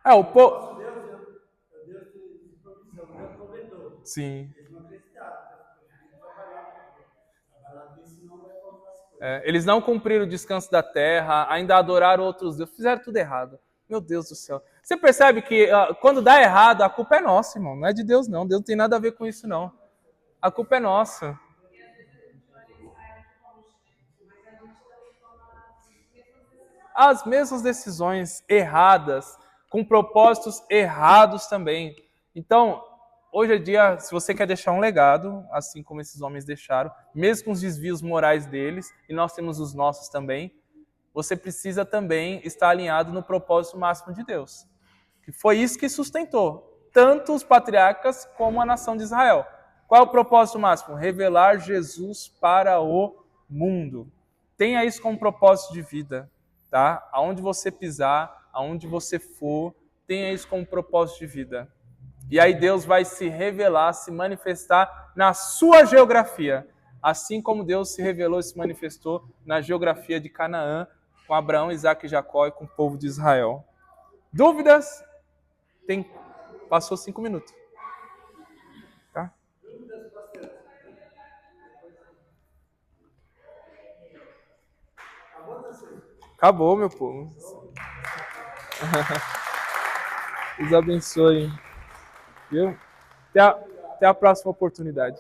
O povo. Deus de provisão, Deus provedor. Sim. Eles não acreditaram, trabalhar com isso não vai faltar as coisas. Eles não cumpriram o descanso da terra, ainda adoraram outros deuses, fizeram tudo errado. Meu Deus do céu. Você percebe que quando dá errado, a culpa é nossa, irmão. Não é de Deus, não. Deus não tem nada a ver com isso, não. A culpa é nossa. As mesmas decisões erradas, com propósitos errados também. Então, hoje é dia, se você quer deixar um legado, assim como esses homens deixaram, mesmo com os desvios morais deles, e nós temos os nossos também, você precisa também estar alinhado no propósito máximo de Deus. Que foi isso que sustentou tanto os patriarcas como a nação de Israel. Qual é o propósito máximo? Revelar Jesus para o mundo. Tenha isso como propósito de vida. Tá? Aonde você pisar, aonde você for, tenha isso como propósito de vida. E aí Deus vai se revelar, se manifestar na sua geografia. assim como Deus se revelou e se manifestou na geografia de Canaã, com Abraão, Isaac e Jacó e com o povo de Israel. Dúvidas? Passou 5 minutos. Tá? Acabou, meu povo. Deus abençoe. Viu? Até a próxima oportunidade.